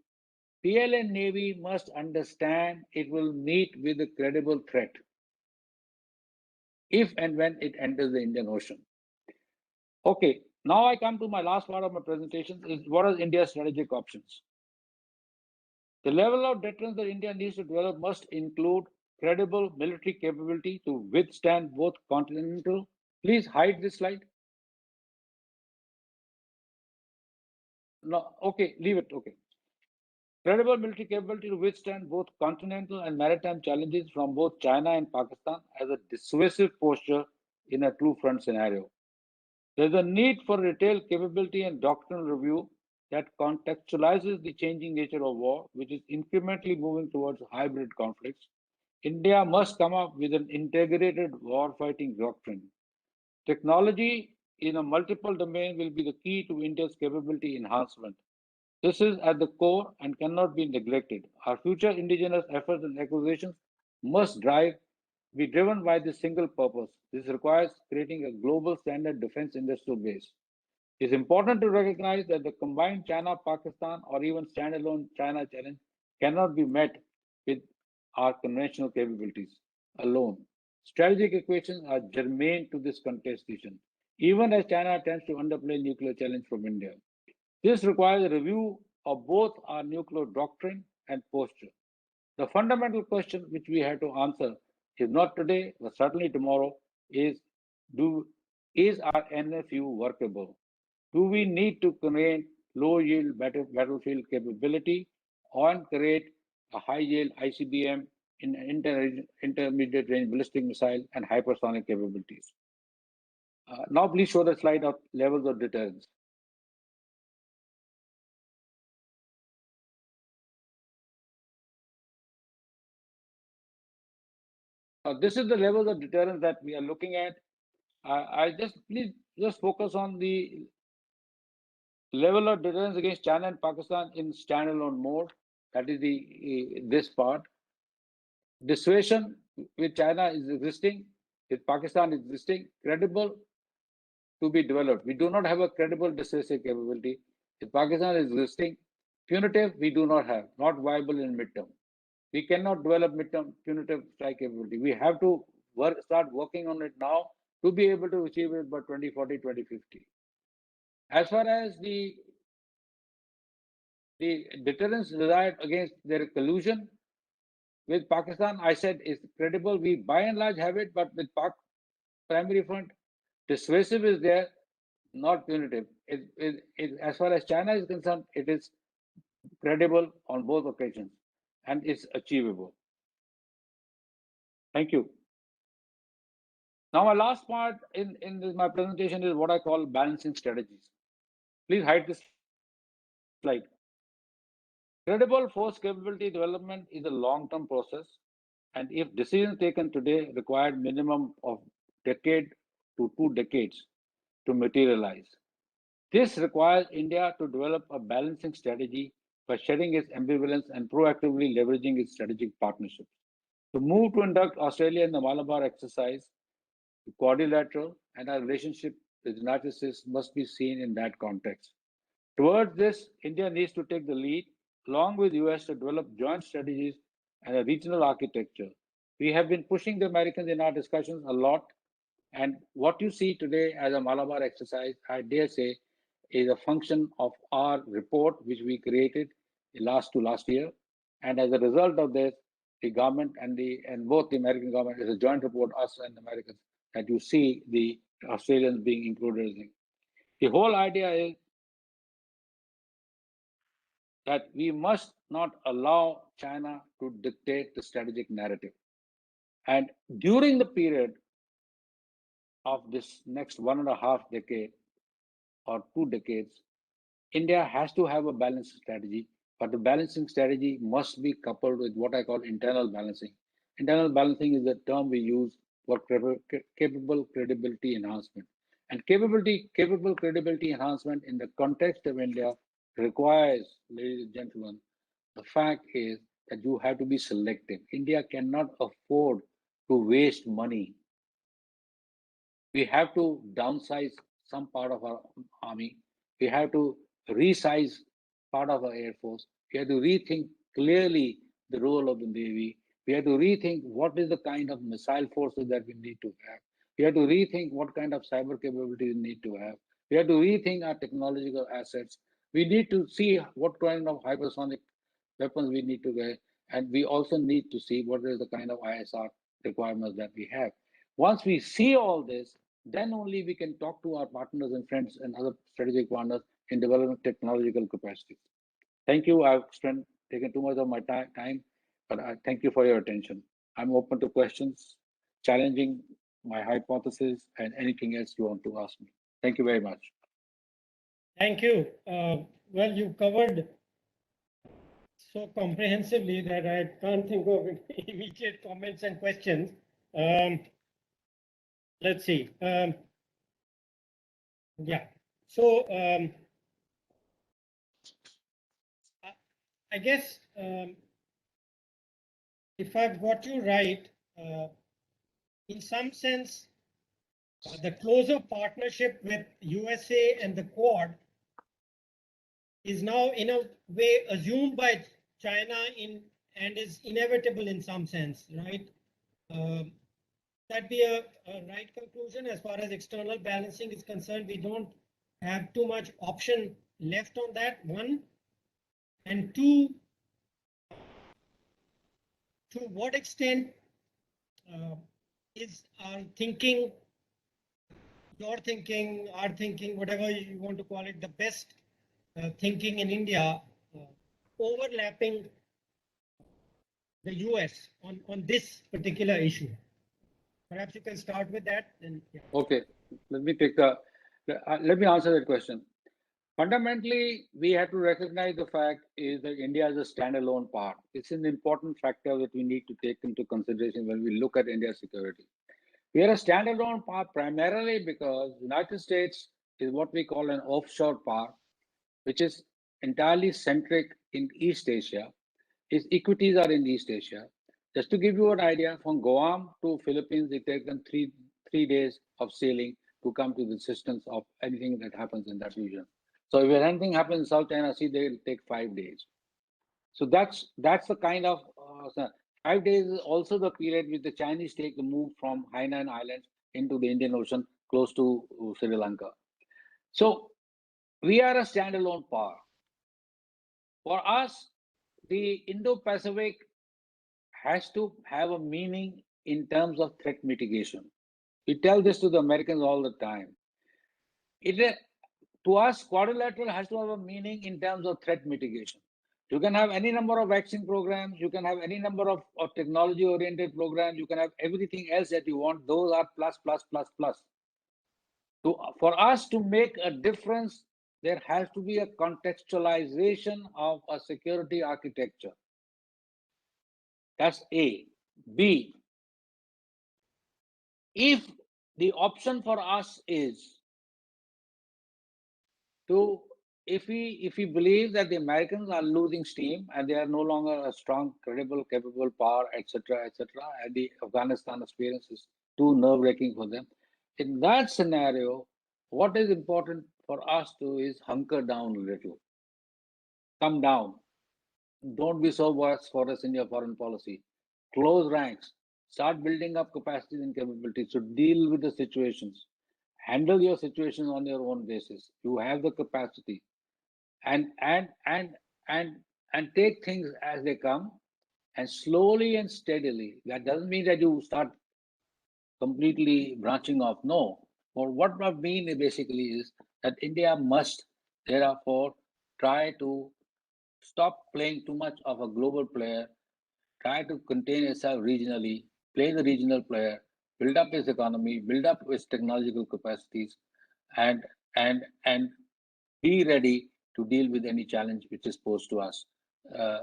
C: PLN Navy must understand it will meet with a credible threat if and when it enters the Indian Ocean. Okay, now I come to my last part of my presentation, is what are India's strategic options? The level of deterrence that India needs to develop must include credible military capability to withstand both continental. Please hide this slide. No, okay, leave it, okay. Credible military capability to withstand both continental and maritime challenges from both China and Pakistan as a dissuasive posture in a two-front scenario. There's a need for retail capability and doctrinal review that contextualizes the changing nature of war, which is incrementally moving towards hybrid conflicts. India must come up with an integrated war-fighting doctrine. Technology in a multiple domain will be the key to India's capability enhancement. This is at the core and cannot be neglected. Our future indigenous efforts and acquisitions must be driven by this single purpose. This requires creating a global standard defense industrial base. It's important to recognize that the combined China-Pakistan or even standalone China challenge cannot be met with our conventional capabilities alone. Strategic equations are germane to this contestation, even as China attempts to underplay nuclear challenge from India. This requires a review of both our nuclear doctrine and posture. The fundamental question which we have to answer is not today, but certainly tomorrow, is our NFU workable? Do we need to create low-yield battlefield capability or create a high-yield ICBM in intermediate range ballistic missile and hypersonic capabilities? Now please show the slide of levels of deterrence. This is the levels of deterrence that we are looking at. Please focus on the level of deterrence against China and Pakistan in standalone mode. That is this part. Dissuasion with China is existing, with Pakistan is existing, credible to be developed. We do not have a credible dissuasive capability. With Pakistan is existing, punitive we do not have, not viable in midterm. We cannot develop midterm punitive strike capability. We have to start working on it now to be able to achieve it by 2040, 2050. As far as the deterrence desired against their collusion with Pakistan, I said is credible. We by and large have it, but with Pak primary front, dissuasive is there, not punitive. As far as China is concerned, it is credible on both occasions and it's achievable. Thank you. Now, my last part in my presentation is what I call balancing strategies. Please hide this slide. Credible force capability development is a long-term process, and if decisions taken today required minimum of decade to 2 decades to materialize. This requires India to develop a balancing strategy by shedding its ambivalence and proactively leveraging its strategic partnerships. The move to induct Australia in the Malabar exercise, the quadrilateral, and our relationship with the United States must be seen in that context. Towards this, India needs to take the lead, along with the US, to develop joint strategies and a regional architecture. We have been pushing the Americans in our discussions a lot, and what you see today as a Malabar exercise, I dare say, is a function of our report, which we created last year. And as a result of this, the government and both the American government is a joint report, us and the Americans, that you see the Australians being included in. The whole idea is that we must not allow China to dictate the strategic narrative. And during the period of this next 1.5 decade or 2 decades, India has to have a balanced strategy, but the balancing strategy must be coupled with what I call internal balancing. Internal balancing is the term we use for capable credibility enhancement. And capable credibility enhancement in the context of India requires, ladies and gentlemen, the fact is that you have to be selective. India cannot afford to waste money. We have to downsize some part of our army. We have to resize part of our Air Force. We have to rethink clearly the role of the Navy. We have to rethink what is the kind of missile forces that we need to have. We have to rethink what kind of cyber capabilities we need to have. We have to rethink our technological assets. We need to see what kind of hypersonic weapons we need to get. And we also need to see what is the kind of ISR requirements that we have. Once we see all this, then only we can talk to our partners and friends and other strategic partners in developing technological capacities. Thank you. I've taken too much of my time, but I thank you for your attention. I'm open to questions, challenging my hypothesis, and anything else you want to ask me. Thank you very much.
B: Thank you. Well, you covered so comprehensively that I can't think of immediate comments and questions. Let's see. Yeah. So I guess if I've got you right, in some sense, the closer partnership with USA and the Quad is now in a way assumed by China and is inevitable in some sense, right? That be a right conclusion as far as external balancing is concerned. We don't have too much option left on that, one. And two, to what extent is our thinking, your thinking, our thinking, whatever you want to call it, the best thinking in India overlapping the US on this particular issue? Perhaps you can start with that. And yeah.
C: Okay, let me answer that question. Fundamentally, we have to recognize the fact is that India is a standalone part. It's an important factor that we need to take into consideration when we look at India's security. We are a standalone power primarily because the United States is what we call an offshore power, which is entirely centric in East Asia. Its equities are in East Asia. Just to give you an idea, from Guam to Philippines, it takes them three days of sailing to come to the assistance of anything that happens in that region. So if anything happens in South China Sea, they'll take 5 days. So that's the kind of 5 days is also the period which the Chinese take the move from Hainan Islands into the Indian Ocean close to Sri Lanka. So we are a standalone power. For us, the Indo-Pacific has to have a meaning in terms of threat mitigation. We tell this to the Americans all the time. To us, quadrilateral has to have a meaning in terms of threat mitigation. You can have any number of vaccine programs, you can have any number of technology-oriented programs, you can have everything else that you want. Those are plus, plus, plus, plus. For us to make a difference, there has to be a contextualization of a security architecture. That's A. B, if the option for us is to if we believe that the Americans are losing steam and they are no longer a strong, credible, capable power, etc., and the Afghanistan experience is too nerve-wracking for them, in that scenario, what is important for us to is hunker down a little, come down. Don't be so for us in your foreign policy. Close ranks. Start building up capacities and capabilities to deal with the situations. Handle your situations on your own basis. You have the capacity, and and and take things as they come, and slowly and steadily. That doesn't mean that you start completely branching off. No. Or what I mean basically is that India must therefore try to stop playing too much of a global player, try to contain itself regionally, play the regional player, build up its economy, build up its technological capacities, and and be ready to deal with any challenge which is posed to us. Uh,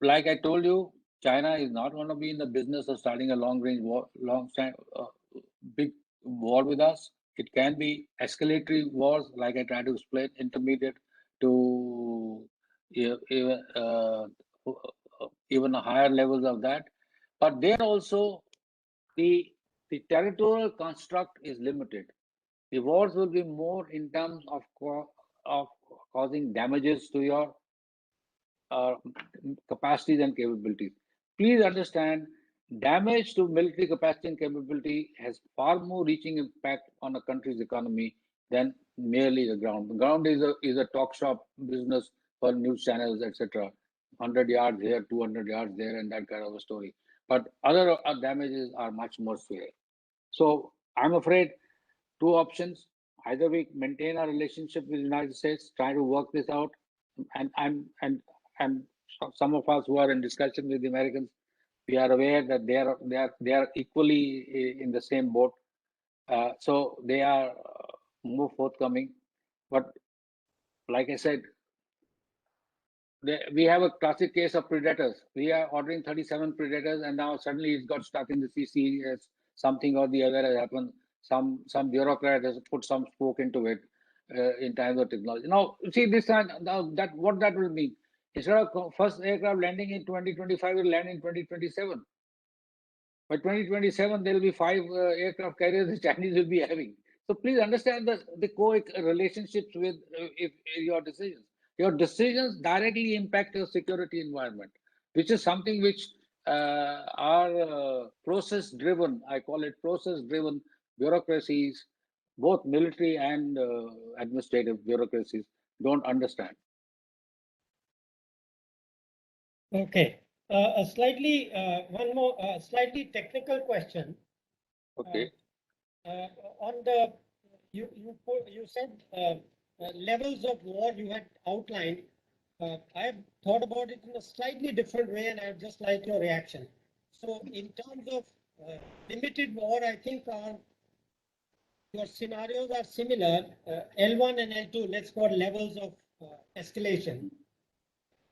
C: like I told you, China is not going to be in the business of starting a long-range war, big war with us. It can be escalatory wars, like I try to explain, intermediate to even even higher levels of that. But there also the the territorial construct is limited. The wars will be more in terms of of causing damages to your uh, capacities and capabilities. Please understand, damage to military capacity and capability has far more reaching impact on a country's economy than merely the ground. The ground is a talk shop business for news channels, etc. 100 yards here, 200 yards there, and that kind of a story. But other damages are much more severe. So I'm afraid two options. Either we maintain our relationship with the United States, try to work this out, and some of us who are in discussion with the Americans, we are aware that they are equally in the same boat. So they are more forthcoming. But like I said, we have a classic case of predators. We are ordering 37 predators, and now suddenly it's got stuck in the CC as something or the other has happened. Some bureaucrat has put some spoke into it in times of technology. Now, see this time, now that what that will mean. Instead of first aircraft landing in 2025, it will land in 2027. By 2027, there will be 5 aircraft carriers the Chinese will be having. So please understand the co-relationships with if your decisions. Your decisions directly impact your security environment, which is something which are process-driven. I call it process-driven bureaucracies, both military and administrative bureaucracies, don't understand.
B: Okay. One more slightly technical question.
C: Okay.
B: On the you said levels of war you had outlined. I have thought about it in a slightly different way, and I'd just like your reaction. So, in terms of limited war, I think your scenarios are similar. L1 and L2, let's call levels of escalation.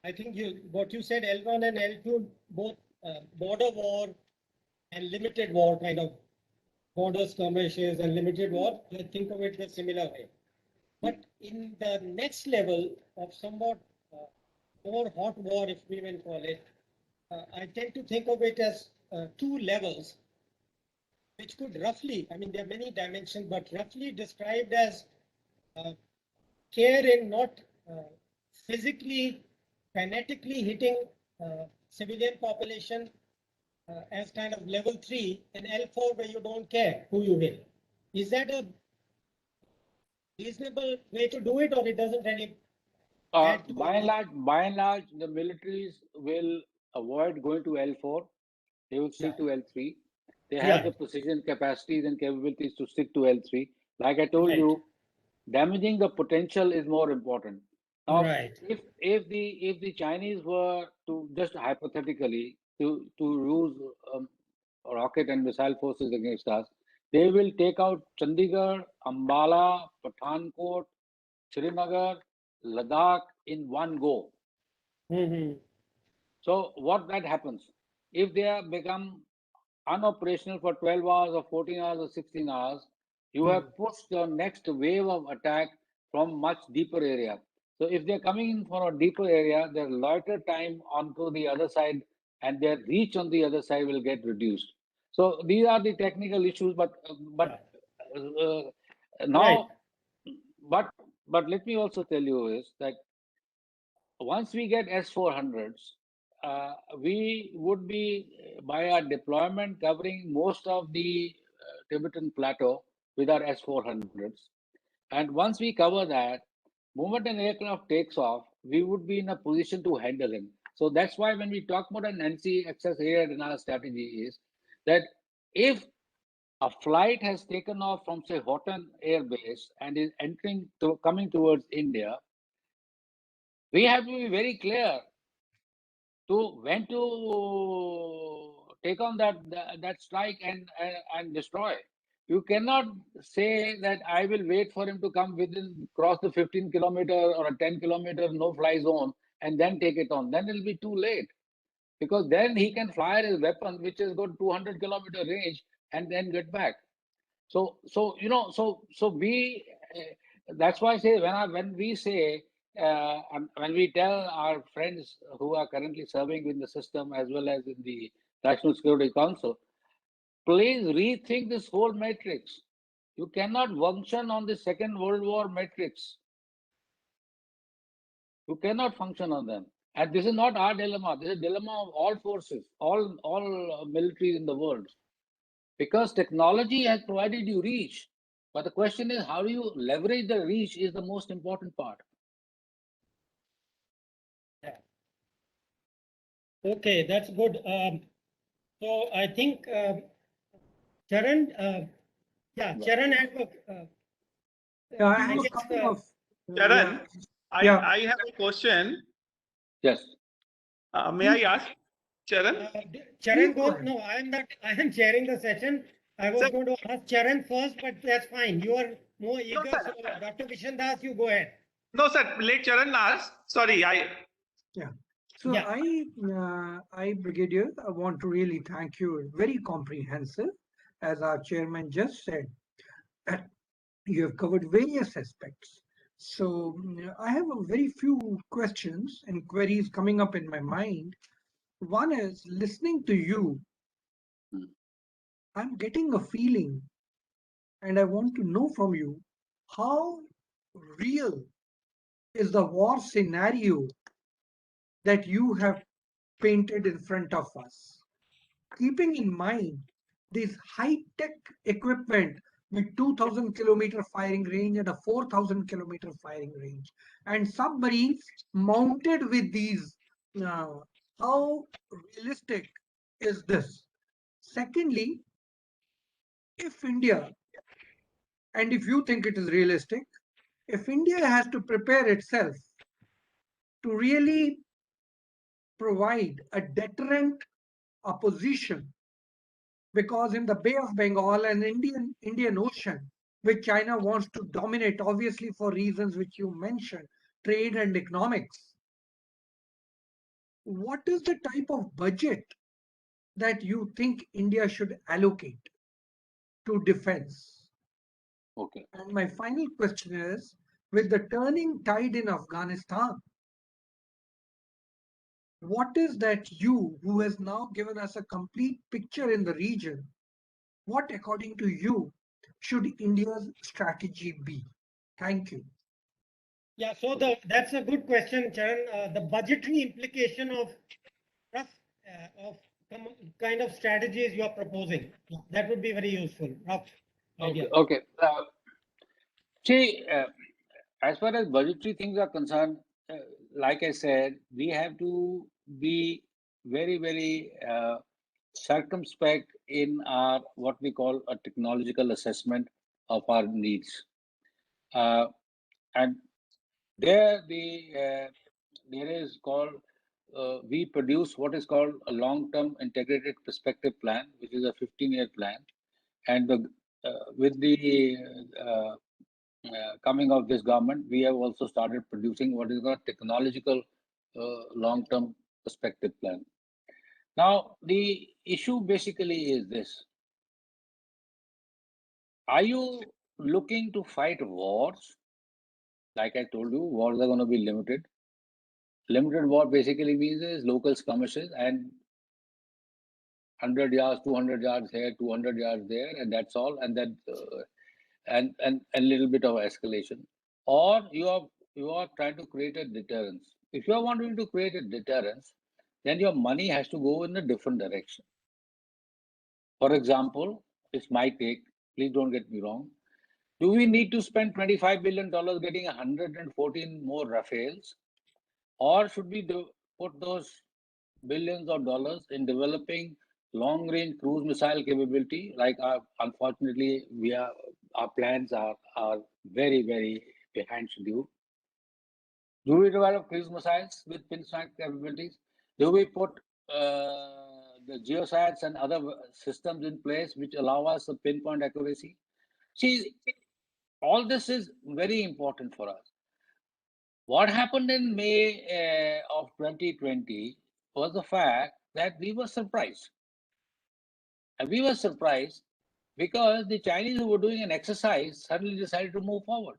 B: I think what you said, L1 and L2, both border war and limited war, kind of border skirmishes and limited war. I think of it the similar way. But in the next level of somewhat more hot war, if we will call it, I tend to think of it as 2 levels, which could roughly, I mean, there are many dimensions, but roughly described as care in not physically, kinetically hitting civilian population as kind of level 3, and L4 where you don't care who you hit. Is that a reasonable way to do it, or it doesn't really add to
C: By and large, the militaries will avoid going to L4. They will stick to L3. They have the precision capacities and capabilities to stick to L3. Like I told you, damaging the potential is more important. Now, if the Chinese were to just hypothetically to use rocket and missile forces against us, they will take out Chandigarh, Ambala, Pathankot, Srinagar, Ladakh in one go. So what that happens? If they have become unoperational for 12 hours or 14 hours or 16 hours, you have pushed your next wave of attack from much deeper area. So if they're coming in from a deeper area, their loiter time onto the other side and their reach on the other side will get reduced. So these are the technical issues, but uh, now, but let me also tell you is that once we get S-400s, we would be, by our deployment, covering most of the Tibetan plateau with our S-400s. And once we cover that, moment an aircraft takes off, we would be in a position to handle him. So that's why when we talk about an anti-access air denial strategy is that if a flight has taken off from, say, Houghton Air Base and is coming towards India, we have to be very clear to when to take on that strike and destroy. You cannot say that I will wait for him to come cross the 15-kilometer or a 10-kilometer no-fly zone and then take it on. Then it'll be too late, because then he can fire his weapon, which has got 200-kilometer range, and then get back. So we. That's why I say when we say when we tell our friends who are currently serving in the system as well as in the National Security Council, please rethink this whole matrix. You cannot function on the Second World War matrix. You cannot function on them. And this is not our dilemma. This is a dilemma of all forces, all militaries in the world. Because technology has provided you reach. But the question is, how do you leverage the reach is the most important part.
B: Yeah. Okay, that's good. So I think Charan, Charan had
A: I have
B: I
A: a
B: guess,
A: couple of.
D: Charan,
A: Yeah.
D: I have a question.
C: Yes.
D: May I ask, Charan?
B: Charan
A: Please go
B: goes.
A: ahead.
B: No, I am chairing the session. I was
D: Sir.
B: going to ask Charan first, but that's fine. You are more eager.
D: sir.
B: So Dr. Kishan Das, you go ahead.
D: No, sir. Let Charan ask. Sorry,
A: Yeah. So
B: Yeah.
A: I, Brigadier, I want to really thank you. Very comprehensive, as our chairman just said. You have covered various aspects. So I have a very few questions and queries coming up in my mind. One is listening to you. I'm getting a feeling, and I want to know from you how real is the war scenario that you have painted in front of us, keeping in mind this high-tech equipment with 2,000-kilometer firing range and a 4,000-kilometer firing range, and submarines mounted with these. How realistic is this? Secondly, if India, and if you think it is realistic, if India has to prepare itself to really provide a deterrent opposition, because in the Bay of Bengal and Indian Ocean, which China wants to dominate, obviously for reasons which you mentioned, trade and economics, what is the type of budget that you think India should allocate to defense?
C: Okay.
A: And my final question is, with the turning tide in Afghanistan, what is that you, who has now given us a complete picture in the region, what, according to you, should India's strategy be? Thank you.
B: Yeah. So that's a good question, Charan. The budgetary implication of kind of strategies you are proposing, that would be very useful. Rough idea.
C: Okay. See, as far as budgetary things are concerned, like I said, we have to be very, very circumspect in our what we call a technological assessment of our needs. And there is called we produce what is called a long-term integrated perspective plan, which is a 15-year plan, and with the coming of this government, we have also started producing what is called technological long-term perspective plan. Now, the issue basically is this: are you looking to fight wars, Like I told you, wars are going to be limited. Limited war basically means is local skirmishes and 100 yards, 200 yards here, 200 yards there, and that's all. And then and a little bit of escalation. Or you are trying to create a deterrence. If you are wanting to create a deterrence, then your money has to go in a different direction. For example, it's my take. Please don't get me wrong. Do we need to spend $25 billion getting 114 more Rafales? Or should we put those billions of dollars in developing long-range cruise missile capability? Like unfortunately, our plans are very, very behind schedule. Do we develop cruise missiles with pinpoint capabilities? Do we put the geosats and other systems in place which allow us a pinpoint accuracy? See, all this is very important for us. What happened in May of 2020 was the fact that we were surprised. And we were surprised because the Chinese who were doing an exercise suddenly decided to move forward.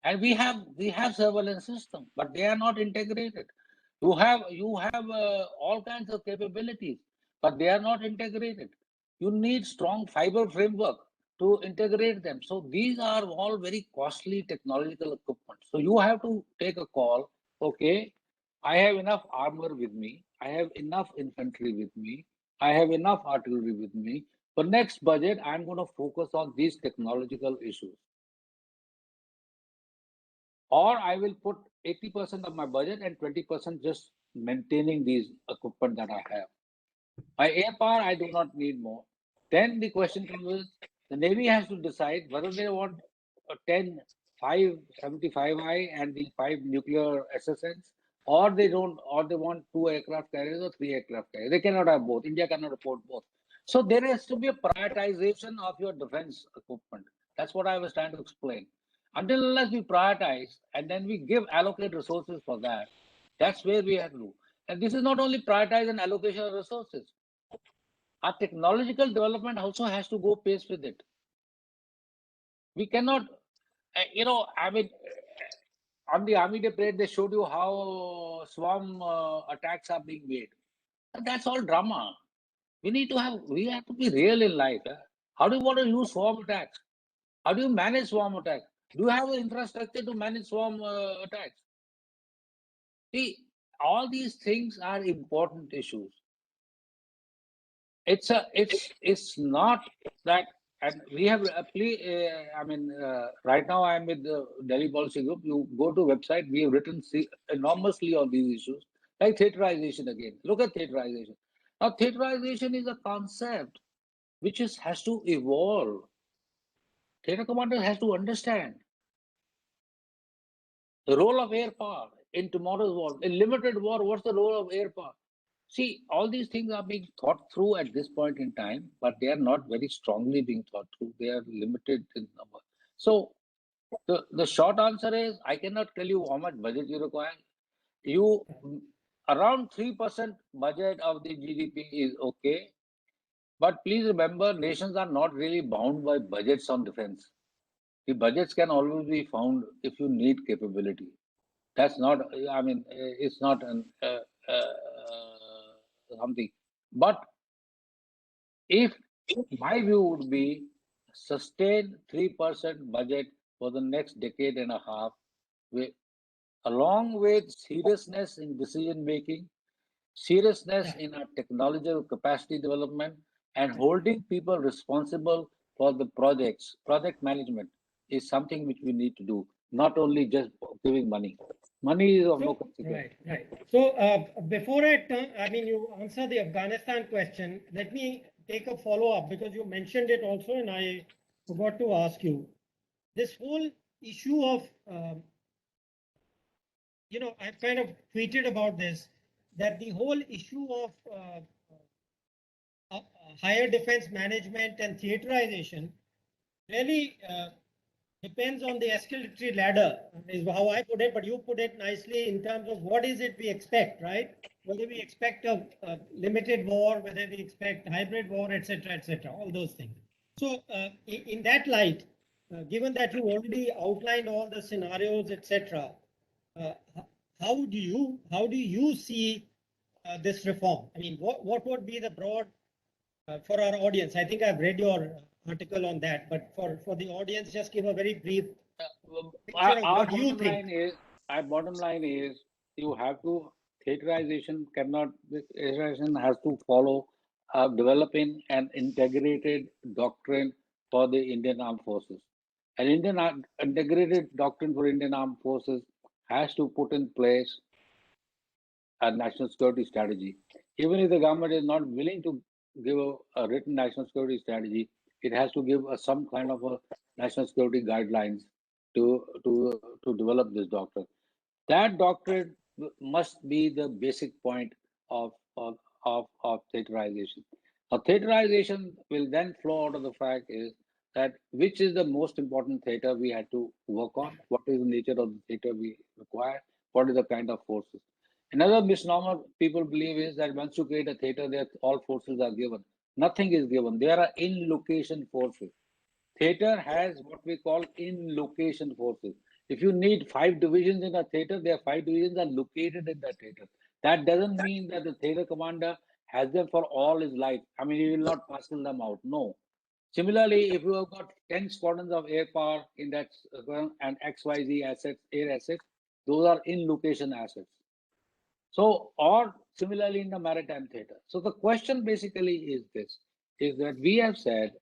C: And we have surveillance system, but they are not integrated. You have all kinds of capabilities, but they are not integrated. You need strong fiber framework to integrate them. So these are all very costly technological equipment. So you have to take a call. Okay, I have enough armor with me. I have enough infantry with me. I have enough artillery with me. For next budget, I'm going to focus on these technological issues. Or I will put 80% of my budget and 20% just maintaining these equipment that I have. My air power, I do not need more. Then the question comes: the Navy has to decide whether they want a 10, 5, 75I and the 5 nuclear SSNs, or they don't, or they want 2 aircraft carriers or 3 aircraft carriers. They cannot have both. India cannot afford both. So there has to be a prioritization of your defense equipment. That's what I was trying to explain. Until unless we prioritize and then we allocate resources for that, that's where we have to do. And this is not only prioritize and allocation of resources. Our technological development also has to go pace with it. We cannot, I mean, on the Army Day parade, they showed you how swarm attacks are being made. That's all drama. We have to be real in life. How do you want to use swarm attacks? How do you manage swarm attacks? Do you have the infrastructure to manage swarm attacks? See, all these things are important issues. It's not that, and we have right now I'm with the Delhi Policy Group. You go to website, we have written enormously on these issues, like theaterization again. Look at theaterization. Now, theaterization is a concept which has to evolve. Theater commander has to understand the role of air power in tomorrow's war. In limited war, what's the role of air power? See, all these things are being thought through at this point in time, but they are not very strongly being thought through. They are limited in number. So the short answer is I cannot tell you how much budget you require. Around 3% budget of the GDP is okay. But please remember, nations are not really bound by budgets on defense. The budgets can always be found if you need capability. That's not, it's not something. But if my view would be sustain 3% budget for the next decade and a half, along with seriousness in decision making, seriousness in our technological capacity development, and holding people responsible for the project management is something which we need to do, not only just giving money. Money is of no consequence.
B: Right. So before you answer the Afghanistan question, let me take a follow-up because you mentioned it also and I forgot to ask you. This whole issue of, I've kind of tweeted about this, that the whole issue of higher defense management and theaterization really depends on the escalatory ladder, is how I put it, but you put it nicely in terms of what is it we expect, right? Whether we expect a limited war, whether we expect hybrid war, etc., all those things. So in that light, given that you already outlined all the scenarios, etc., uh, how do you see this reform? I mean, what would be the broad for our audience? I think I've read your article on that, but for the audience, just give a very brief picture of what you think.
C: Our bottom line is you have to theaterization has to follow developing an integrated doctrine for the Indian Armed Forces. An integrated doctrine for Indian Armed Forces has to put in place a national security strategy. Even if the government is not willing to give a written national security strategy, it has to give some kind of a national security guidelines to develop this doctrine. That doctrine must be the basic point of theaterization. Now, theaterization will then flow out of the fact is that which is the most important theater we had to work on, what is the nature of the theater we require, what is the kind of forces. Another misnomer people believe is that once you create a theater, that all forces are given. Nothing is given. There are in-location forces. Theater has what we call in-location forces. If you need 5 divisions in a theater, there are 5 divisions are located in that theater. That doesn't mean that the theater commander has them for all his life. I mean, he will not parcel them out. No. Similarly, if you have got 10 squadrons of air power in that and XYZ assets, air assets, those are in-location assets. So, or similarly in the maritime theater. So the question basically is this, is that we have said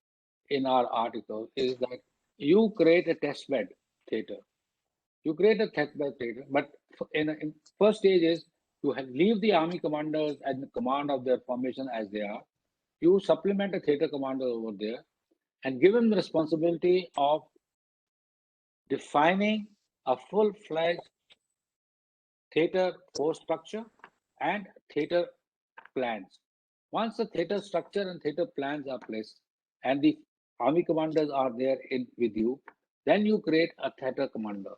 C: in our article is that you create a test bed theater. You create a test bed theater, but in first stage is you leave the army commanders at the command of their formation as they are. You supplement a theater commander over there and give him the responsibility of defining a full-fledged theater force structure and theater plans. Once the theater structure and theater plans are placed and the army commanders are there with you, then you create a theater commander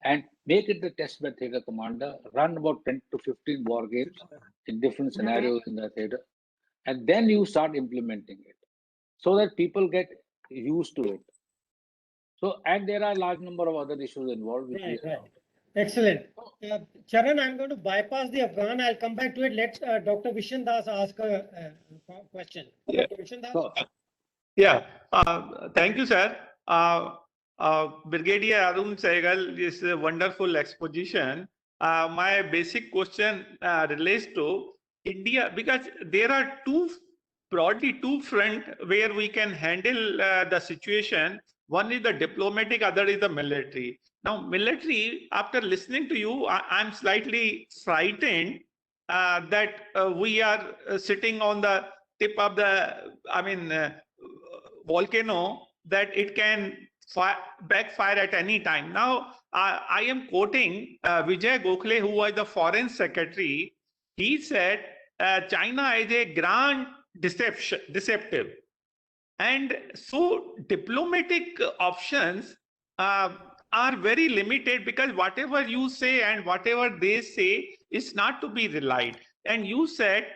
C: and make it the test bed theater commander, run about 10 to 15 war games in different scenarios in the theater, and then you start implementing it so that people get used to it. So, and there are a large number of other issues involved.
B: Right. Excellent. Charan, I'm going to bypass the Afghan. I'll come back to it. Let Dr. Vishen Das ask a question.
D: Yeah.
B: Dr. Vishen Das?
C: So,
D: Yeah, thank you, sir. Brigadier Arun Sehgal is a wonderful exposition. My basic question relates to India because there are broadly two fronts where we can handle the situation. One is the diplomatic, other is the military. Now, military, after listening to you, I'm slightly frightened that we are sitting on the tip of the, volcano, that it can backfire at any time. Now, I am quoting Vijay Gokhale, who was the foreign secretary. He said, China is a grand deceptive. And so diplomatic options are very limited because whatever you say and whatever they say is not to be relied. And you said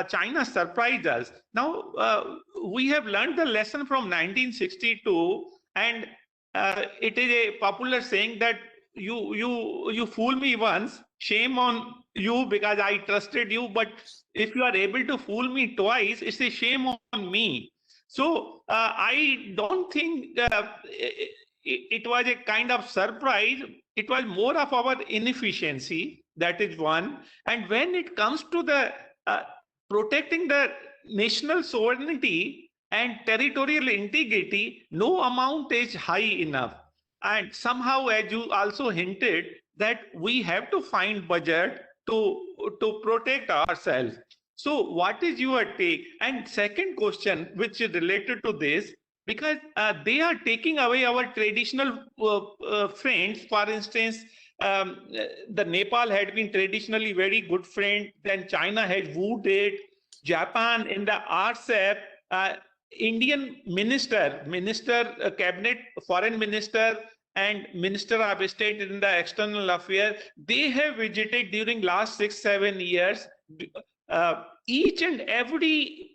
D: China surprised us. Now, we have learned the lesson from 1962, and it is a popular saying that you fool me once, shame on you because I trusted you. But if you are able to fool me twice, it's a shame on me. So I don't think it was a kind of surprise. It was more of our inefficiency. That is one. And when it comes to the protecting the national sovereignty and territorial integrity, no amount is high enough. And somehow, as you also hinted, that we have to find budget to protect ourselves. So what is your take? And second question, which is related to this, because they are taking away our traditional friends. For instance, the Nepal had been traditionally very good friend. Then China had wooed it. Japan in the RCEP, Indian minister, cabinet, foreign minister, and minister of state in the external affairs, they have visited during last 6-7 years. Each and every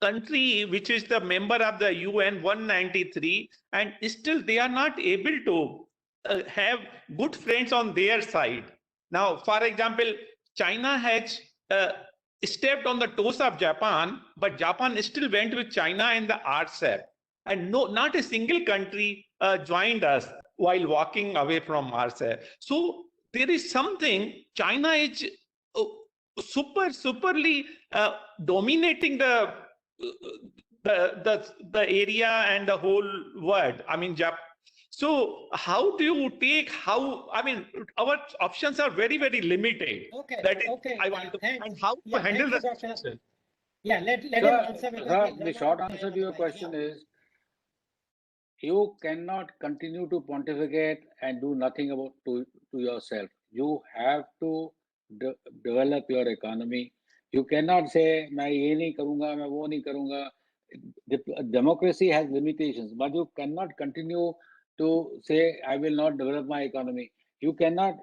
D: country which is the member of the UN 193, and still they are not able to have good friends on their side. Now, for example, China has stepped on the toes of Japan, but Japan still went with China in the RCEP. And no, not a single country joined us while walking away from RCEP. So there is something, China is superly dominating the area and the whole world. I mean, so how do you take I mean, our options are very, very limited.
B: Okay.
D: That is,
B: Okay.
D: I want to,
B: Thanks.
D: and how to
B: Yeah,
D: handle the
B: thank you, Dr.
D: situation.
B: Yeah, let him
C: Sir,
B: answer. because
C: sir,
B: we
C: the
B: run
C: short
B: out of
C: answer
B: time
C: to your
B: otherwise.
C: question
B: Yeah.
C: is you cannot continue to pontificate and do nothing about to yourself. You have to develop your economy. You cannot say, मैं ये नहीं करूँगा, मैं वो नहीं करूँगा. Democracy has limitations, but you cannot continue to say, I will not develop my economy. You cannot.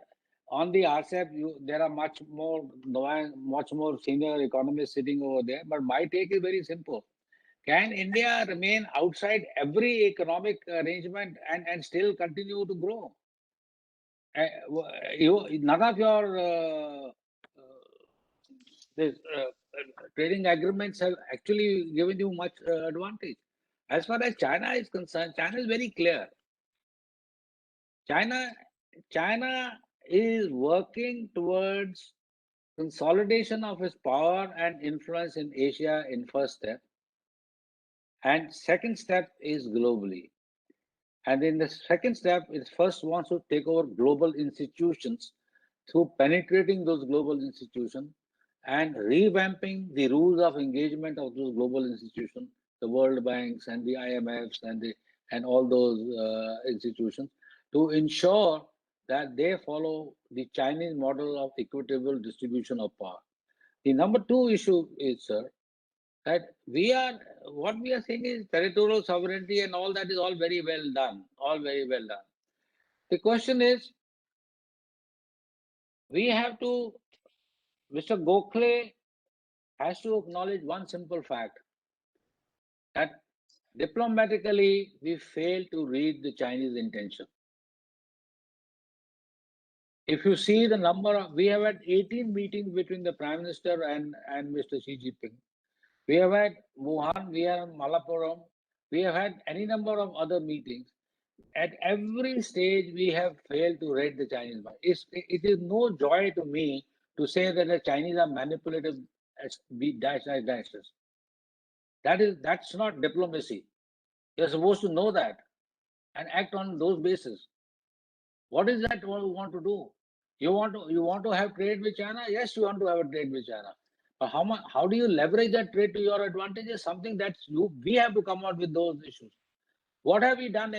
C: On the RCEP, there are much more senior economists sitting over there. But my take is very simple. Can India remain outside every economic arrangement and still continue to grow? None of your trading agreements have actually given you much advantage. As far as China is concerned, China is very clear. China is working towards consolidation of its power and influence in Asia in first step. And second step is globally. And in the second step, it first wants to take over global institutions through penetrating those global institutions and revamping the rules of engagement of those global institutions, the World Banks and the IMFs and all those institutions, to ensure that they follow the Chinese model of equitable distribution of power. The number two issue is, sir, that what we are saying is territorial sovereignty and all that is all very well done, The question is, Mr. Gokhale has to acknowledge one simple fact, that diplomatically we failed to read the Chinese intention. If you see the number we have had 18 meetings between the Prime Minister and Mr. Xi Jinping. We have had Wuhan, we have Malappuram, we have had any number of other meetings. At every stage, we have failed to read the Chinese mind. It is no joy to me to say that the Chinese are manipulative dashes. That's not diplomacy. You're supposed to know that and act on those bases. What is that what you want to do? You want to have trade with China? Yes, you want to have a trade with China. But how do you leverage that trade to your advantage is something that we have to come out with those issues. What have we done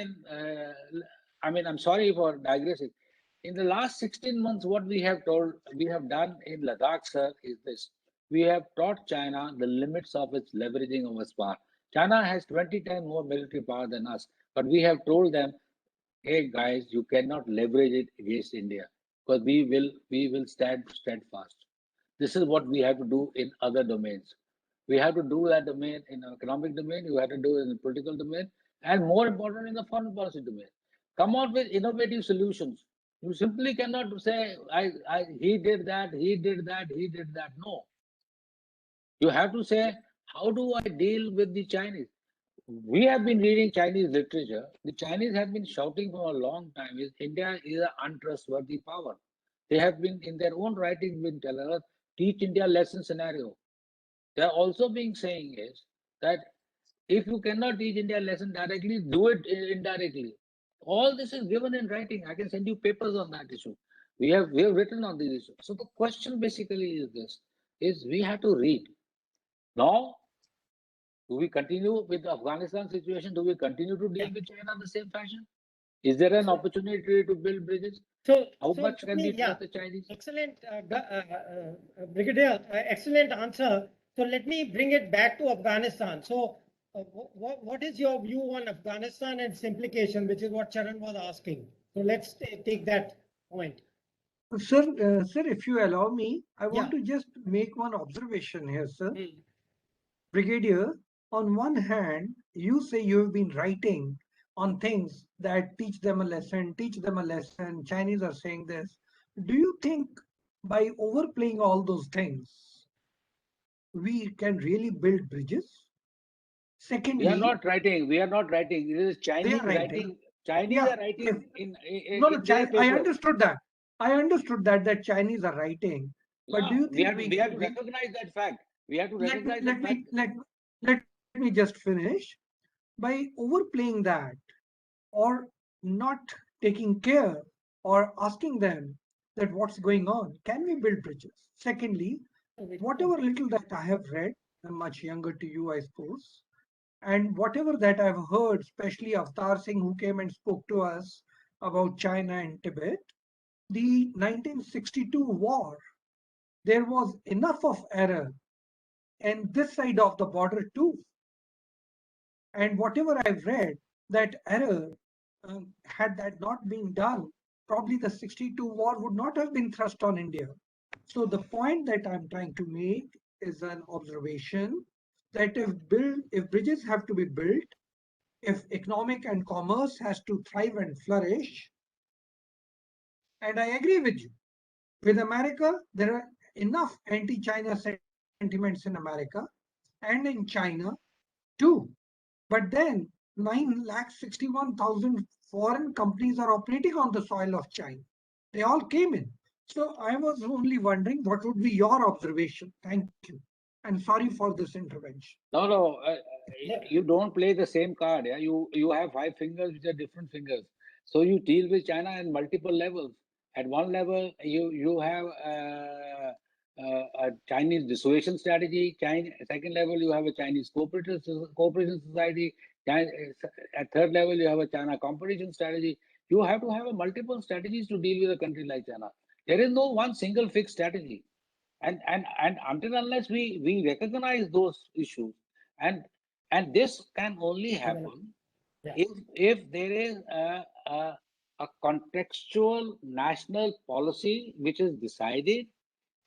C: I'm sorry for digressing. In the last 16 months, what we have done in Ladakh, sir, is this. We have taught China the limits of its leveraging of its power. China has 20 times more military power than us, but we have told them, hey guys, you cannot leverage it against India because we will stand steadfast. This is what we have to do in other domains. We have to do that domain in economic domain, you have to do it in the political domain, and more important in the foreign policy domain. Come out with innovative solutions. You simply cannot say, he did that. No. You have to say, how do I deal with the Chinese? We have been reading Chinese literature. The Chinese have been shouting for a long time, India is an untrustworthy power. They have been, in their own writing, been telling us, teach India lesson scenario. They are also being saying is that if you cannot teach India lesson directly, do it indirectly. All this is given in writing. I can send you papers on that issue. We have written on these issues. So the question basically is this: we have to read. Now, do we continue with the Afghanistan situation? Do we continue to deal with China in the same fashion? Is there an opportunity to build bridges? How much can we trust the Chinese?
B: Excellent, Brigadier. Excellent answer. So let me bring it back to Afghanistan. So what is your view on Afghanistan and its implication, which is what Charan was asking? So let's take that point.
A: Sir, if you allow me, I want to just make one observation here, sir. Brigadier, on one hand, you say you have been writing on things that teach them a lesson, teach them a lesson. Chinese are saying this. Do you think by overplaying all those things, we can really build bridges?
C: We are
A: Secondly,
C: not writing. We are not writing. It is
A: they are
C: Chinese
A: writing.
C: writing. Chinese
A: Yeah,
C: are
A: if
C: writing
A: no, no,
C: in their
A: I
C: papers.
A: understood that. I understood that Chinese are writing. But
C: Yeah,
A: do you think
C: we have to recognize that fact. We have to
A: let me
C: recognize that
A: let
C: fact.
A: me let me just finish by overplaying that or not taking care or asking them that what's going on, can we build bridges? Secondly, whatever little that I have read, I'm much younger to you, I suppose, and whatever that I've heard, especially Avtar Singh, who came and spoke to us about China and Tibet, the 1962 war, there was enough of error and this side of the border too. And whatever I've read, that error, had that not been done, probably the 62 war would not have been thrust on India. So the point that I'm trying to make is an observation that if bridges have to be built, if economic and commerce has to thrive and flourish, and I agree with you, with America, there are enough anti-China sentiments in America and in China too. But then 9,61,000 foreign companies are operating on the soil of China. They all came in. So I was only wondering what would be your observation. Thank you. And sorry for this intervention.
C: No, no,
B: Yeah.
C: you don't play the same card. Yeah, you have five fingers which are different fingers. So you deal with China in multiple levels. At one level, you have a Chinese dissuasion strategy. Second level, you have a Chinese cooperation society. At third level, you have a China competition strategy. You have to have a multiple strategies to deal with a country like China. There is no one single fixed strategy. And until unless we recognize those issues, and this can only happen
B: Yeah.
C: if there is a contextual national policy which is decided.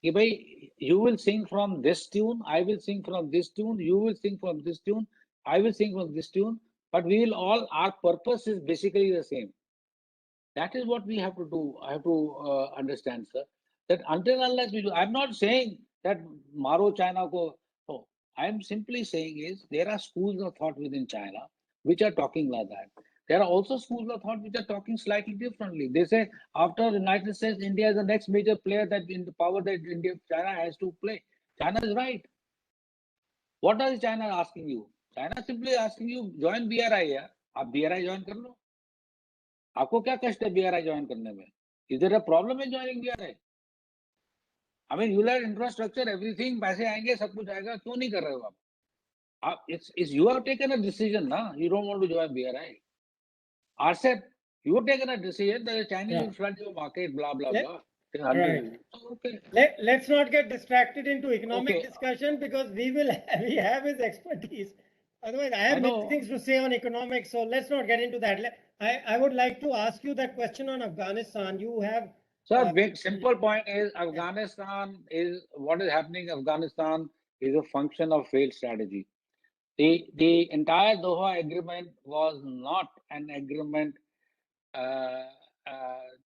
C: कि भाई, you will sing from this tune, I will sing from this tune, you will sing from this tune, I will sing from this tune, but we will all, our purpose is basically the same. That is what we have to do. I have to understand, sir, that until unless we do, I'm not saying that Maro China ko. No, I'm simply saying is there are schools of thought within China which are talking like that. There are also schools of thought which are talking slightly differently. They say after the United States, India is the next major player that in the power that China has to play. China is right. What is China asking you? China simply asking you join BRI. Yeah, आप BRI join कर लो. आपको क्या कष्ट है BRI join करने में? Is there a problem in joining BRI? I mean you have infrastructure, everything, पैसे आएंगे, सब कुछ आएगा, क्यों नहीं कर रहे हो आप? It's you have taken a decision ना, you don't want to join BRI. RCEP, you have taken a decision that the Chinese will flood your market, blah blah blah.
B: Right.
C: Okay.
B: Let's not get distracted into economic
C: Okay.
B: discussion because we have his expertise. Otherwise, I have
C: I know.
B: many things to say on economics, so let's not get into that. I would like to ask you that question on Afghanistan. You have
C: Sir, big simple point is Afghanistan is what is happening. Afghanistan is a function of failed strategy. The entire Doha agreement was not an agreement uh,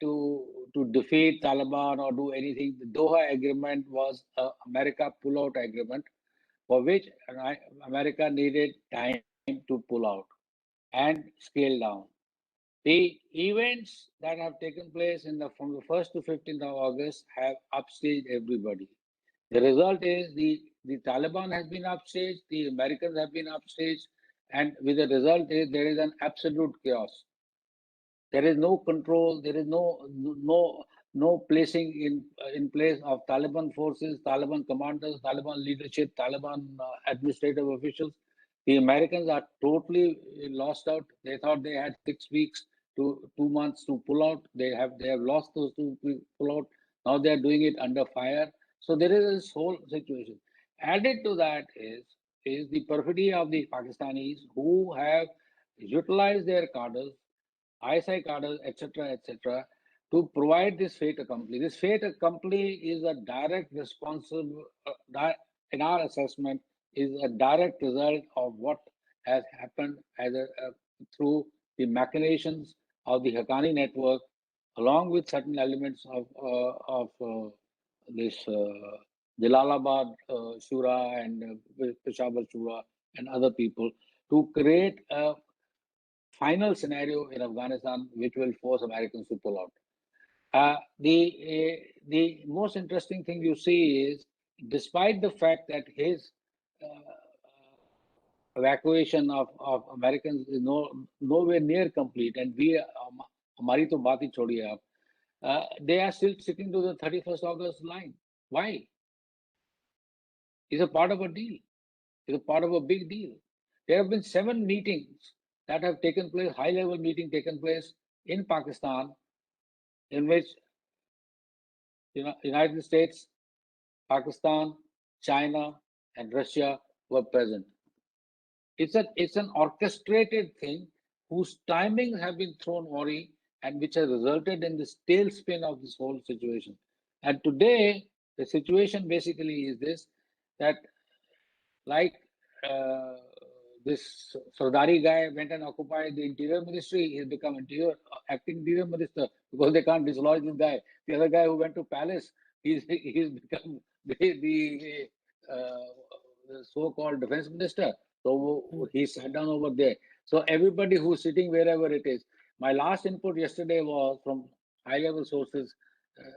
C: to defeat Taliban or do anything. The Doha agreement was a America pull-out agreement for which America needed time to pull out and scale down. The events that have taken place from the 1st to 15th of August have upstaged everybody. The result is the Taliban has been upstaged, the Americans have been upstaged, and with the result is there is an absolute chaos. There is no control. There is no placing in place of Taliban forces, Taliban commanders, Taliban leadership, Taliban administrative officials. The Americans are totally lost out. They thought they had 6 weeks to 2 months to pull out. They have lost those two pull out. Now they are doing it under fire. So there is this whole situation. Added to that is the perfidy of the Pakistanis who have utilized their cadres, ISI cadres, etc., to provide this fait accompli. This fait accompli is a direct responsible, in our assessment, is a direct result of what has happened through the machinations of the Haqqani network, along with certain elements of this Jalalabad Shura and Peshawar Shura and other people to create a final scenario in Afghanistan which will force Americans to pull out. The most interesting thing you see is, despite the fact that his evacuation of Americans is nowhere near complete, and हमारी तो बात ही छोड़िए आप, they are still sticking to the 31st August line. Why? It's a part of a deal. It's a part of a big deal. There have been 7 meetings that have taken place, high-level meeting taken place in Pakistan, in which United States, Pakistan, China, and Russia were present. It's an orchestrated thing whose timings have been thrown awry and which has resulted in this tailspin of this whole situation. And today, the situation basically is this, that like this Sardari guy went and occupied the interior ministry, he's become acting interior minister because they can't dislodge this guy. The other guy who went to palace, he's become the so-called defense minister. So he sat down over there. So everybody who's sitting wherever it is. My last input yesterday was from high-level sources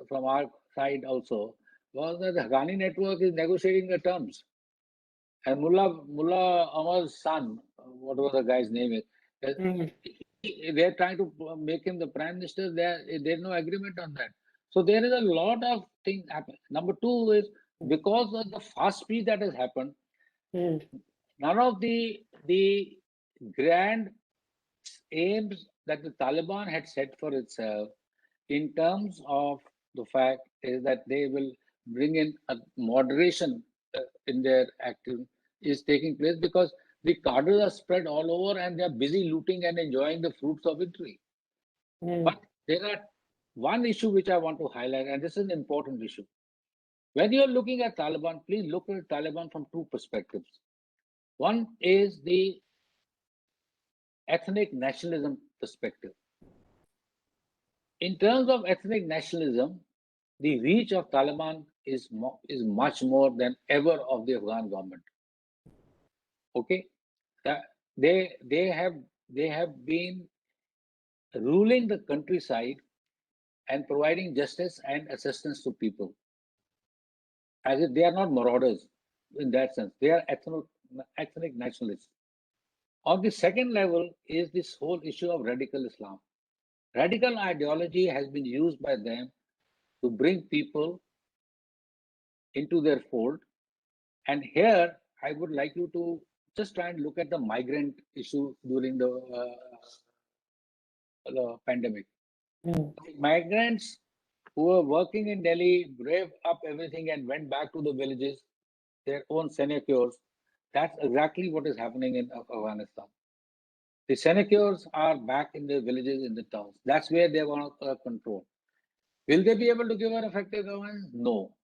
C: from our side also, was that the Haqqani network is negotiating the terms. And Mullah Amar's son, whatever the guy's name is, they're trying to make him the prime minister. There's no agreement on that. So there is a lot of things happen. Number 2 is, because of the fast speed that has happened, none of the grand aims that the Taliban had set for itself in terms of the fact is that they will bring in a moderation in their active is taking place, because the cadres are spread all over and they are busy looting and enjoying the fruits of victory. But there are one issue which I want to highlight, and this is an important issue. When you're looking at Taliban, please look at Taliban from 2 perspectives. One is the ethnic nationalism perspective. In terms of ethnic nationalism, the reach of Taliban is much more than ever of the Afghan government. Okay, they have been ruling the countryside and providing justice and assistance to people. As if they are not marauders in that sense. They are ethnic nationalists. On the second level is this whole issue of radical Islam. Radical ideology has been used by them to bring people into their fold. And here, I would like you to just try and look at the migrant issue during the pandemic. Migrants who were working in Delhi braved up everything and went back to the villages, their own sinecures. That's exactly what is happening in Afghanistan. The sinecures are back in the villages, in the towns. That's where they want to control. Will they be able to give an effective governance? No.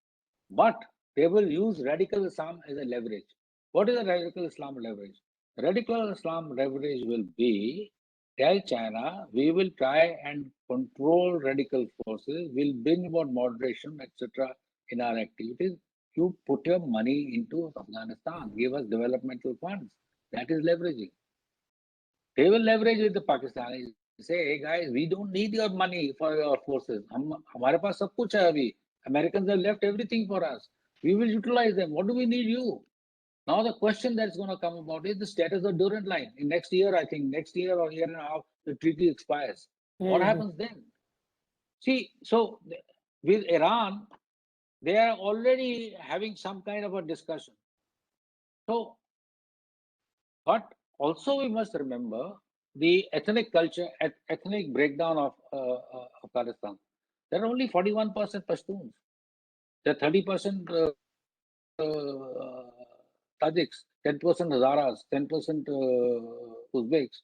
C: But they will use radical Islam as a leverage. What is a radical Islam leverage? Radical Islam leverage will be, tell China, we will try and control radical forces, we'll bring about moderation, etc. in our activities. You put your money into Afghanistan, give us developmental funds. That is leveraging. They will leverage with the Pakistanis. Say, hey guys, we don't need your money for your forces. हमारे पास सब कुछ है अभी. Americans have left everything for us. We will utilize them. What do we need you? Now the question that's going to come about is the status of Durand Line. In next year, I think, next year or year and a half, the treaty expires. What happens then? See, so with Iran, they are already having some kind of a discussion. So, but also we must remember the ethnic culture, ethnic breakdown of Afghanistan. There are only 41% Pashtuns. There are 30% Tajiks, 10% Hazaras, 10% Uzbeks.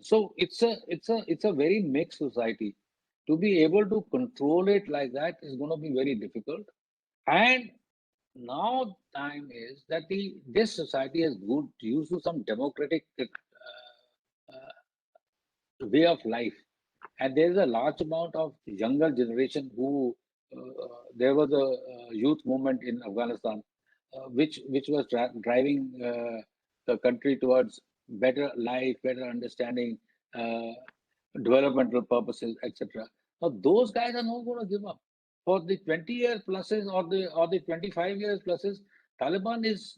C: So it's a very mixed society. To be able to control it like that is going to be very difficult. And Now time is that this society is good used to some democratic way of life, and there is a large amount of younger generation who there was a youth movement in Afghanistan, which was driving the country towards better life, better understanding, uh, developmental purposes, etc. Now those guys are not going to give up. For the 20-year pluses or the 25 years pluses, Taliban is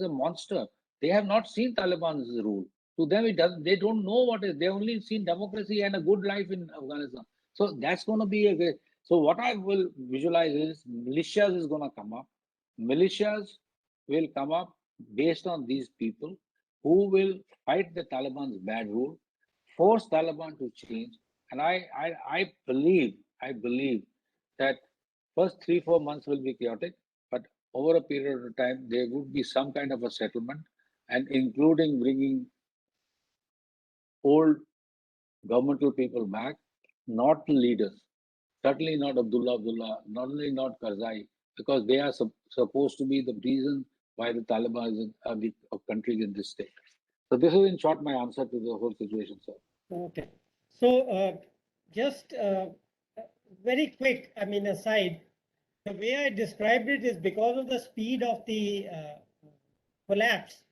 C: a monster. They have not seen Taliban's rule. To them, it does. They don't know what is. They only seen democracy and a good life in Afghanistan. So that's going to be a great. So what I will visualize is militias is going to come up. Militias will come up based on these people who will fight the Taliban's bad rule, force Taliban to change. And I believe that first 3-4 months will be chaotic, but over a period of time there would be some kind of a settlement, and including bringing old governmental people back, not the leaders, certainly not Abdullah, not only not Karzai, because they are supposed to be the reason why the Taliban is the country in this state. So this is in short my answer to the whole situation, sir.
B: Okay. So just very quick, I mean, aside, the way I described it is because of the speed of the collapse,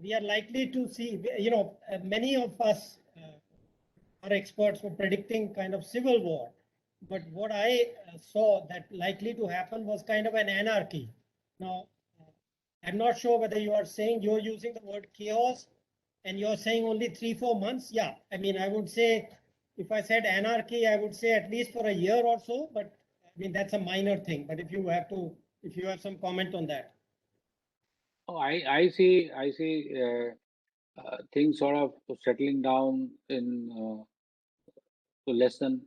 B: we are likely to see, many of us are experts for predicting kind of civil war. But what I saw that likely to happen was kind of an anarchy. Now, I'm not sure whether you are saying you're using the word chaos and you're saying only 3-4 months. Yeah, I mean, I would say if I said anarchy, I would say at least for a year or so, but I mean, that's a minor thing. But if you have some comment on that.
C: Oh, I see things sort of settling down in to less than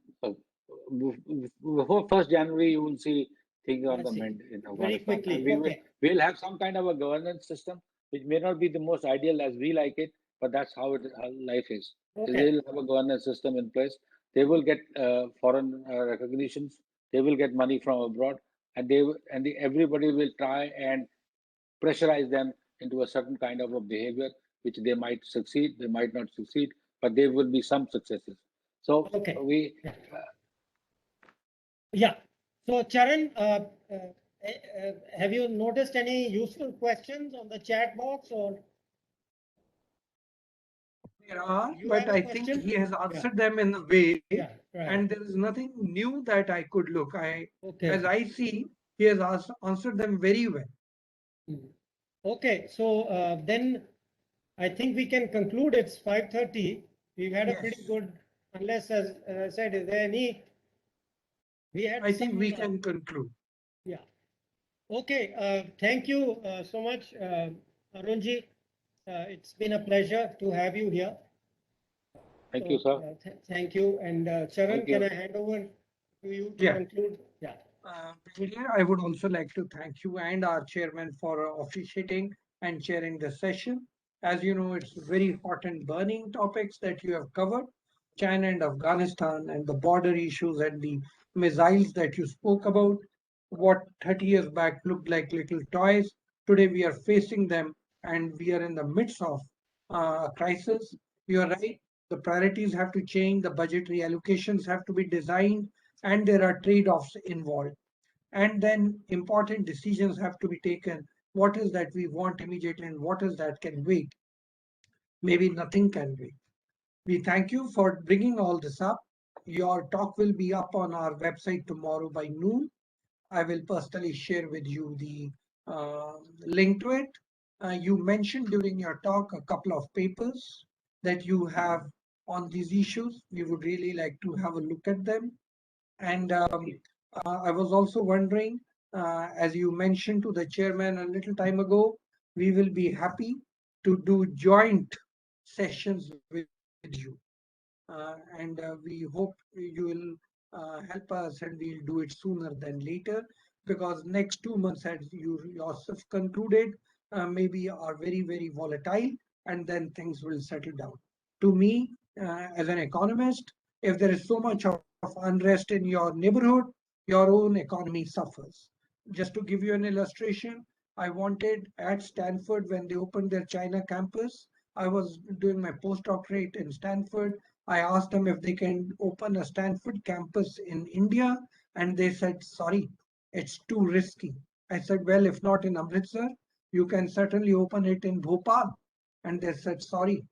C: before 1st January. You will see things on
B: I
C: the
B: see.
C: mend in
B: Very
C: Afghanistan,
B: quickly.
C: and
B: Okay.
C: we'll have some kind of a governance system, which may not be the most ideal as we like it, but that's how life is.
B: Okay.
C: They'll have a governance system in place. They will get foreign recognitions. They will get money from abroad, and everybody will try and pressurize them into a certain kind of a behavior, which they might succeed, they might not succeed, but there will be some successes. So
B: Okay. Yeah. So Charan, have you noticed any useful questions on the chat box or?
A: There are,
B: You
A: but
B: have a
A: I think
B: question?
A: he has answered them in a way,
B: Yeah, right.
A: and there is nothing new that I could look.
B: Okay.
A: As I see, he has answered them very well.
B: Okay, so then I think we can conclude. It's 5:30. We've had a pretty good, unless, as I said, is there any? We had
A: I think
B: some,
A: we can conclude.
B: yeah. Okay, thank you so much, Arunji. It's been a pleasure to have you here.
C: Thank you, sir.
B: Thank you. And Charan,
C: Thank you.
B: can I hand over to you to
A: Yeah.
B: conclude? Yeah.
A: Brigadier, I would also like to thank you and our chairman for officiating and chairing the session. As you know, it's very hot and burning topics that you have covered. China and Afghanistan and the border issues and the missiles that you spoke about. What 30 years back looked like little toys. Today we are facing them and we are in the midst of a crisis. You are right. The priorities have to change. The budgetary allocations have to be designed and there are trade-offs involved. And then important decisions have to be taken. What is that we want immediately and what is that can wait? Maybe nothing can wait. We thank you for bringing all this up. Your talk will be up on our website tomorrow by noon. I will personally share with you the link to it. You mentioned during your talk a couple of papers that you have on these issues. We would really like to have a look at them. And I was also wondering, as you mentioned to the chairman a little time ago, we will be happy to do joint sessions with you. And we hope you will help us and we'll do it sooner than later because next 2 months, as you yourself concluded, maybe are very, very volatile and then things will settle down. To me, as an economist, if there is so much of unrest in your neighborhood, your own economy suffers. just to give you an illustration, I wanted at Stanford when they opened their China campus. I was doing my postdoctorate in Stanford. I asked them if they can open a Stanford campus in India, and they said, sorry, it's too risky. I said, well, if not in Amritsar, you can certainly open it in Bhopal. And they said, sorry,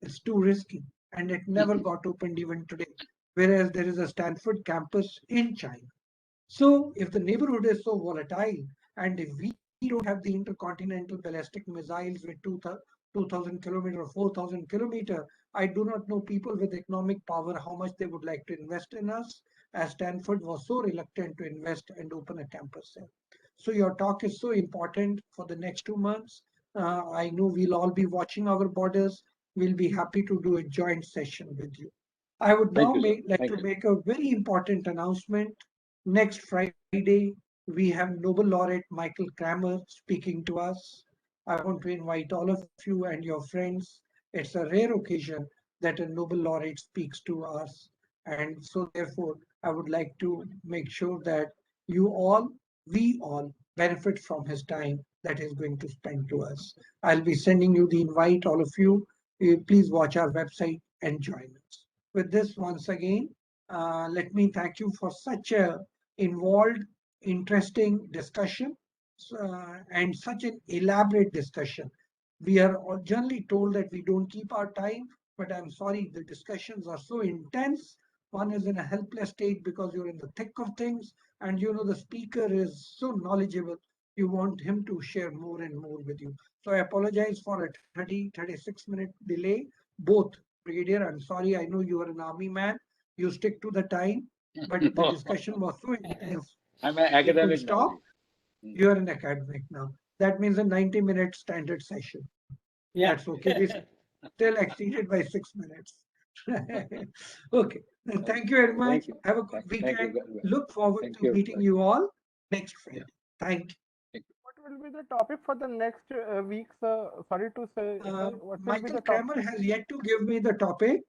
A: it's too risky. And it never got opened even today. Whereas there is a Stanford campus in China. So if the neighborhood is so volatile, and if we don't have the intercontinental ballistic missiles with 2,000 kilometer or 4,000 kilometer, I do not know people with economic power how much they would like to invest in us, as Stanford was so reluctant to invest and open a campus there. So your talk is so important for the next 2 months. I know we'll all be watching our borders. We'll be happy to do a joint session with you. I would
C: Thank
A: now
C: you, sir.
A: like
C: Thank
A: to
C: you.
A: make a very important announcement. Next Friday, we have Nobel laureate Michael Cramer speaking to us. I want to invite all of you and your friends. It's a rare occasion that a Nobel laureate speaks to us. And so therefore, I would like to make sure that you all, we all benefit from his time that he's going to spend to us. I'll be sending you the invite, all of you. Please watch our website and join us. With this, once again, let me thank you for such a involved, interesting discussion and such an elaborate discussion. We are generally told that we don't keep our time, but I'm sorry, the discussions are so intense. One is in a helpless state because you're in the thick of things, and you know the speaker is so knowledgeable. You want him to share more and more with you. So I apologize for a 36-minute delay. Both, Brigadier, I'm sorry, I know you are an army man. You stick to the time, but the
C: No,
A: discussion was so intense.
C: I'm an
A: We could
C: academic
A: stop.
C: now.
A: You are an academic now. That means a 90-minute standard session.
B: Yeah.
A: That's okay. We still exceeded by 6 minutes. Okay. Thank you very much.
C: Thank you.
A: Have a good
C: Thank you.
A: weekend. Look forward
C: Thank
A: to
C: you.
A: meeting you all next Friday.
C: Yeah.
A: Thank you.
E: What will be the topic for the next week, sir? Sorry to say, sir. What will be
A: Michael
E: the topic?
A: Cramer has yet to give me the topic.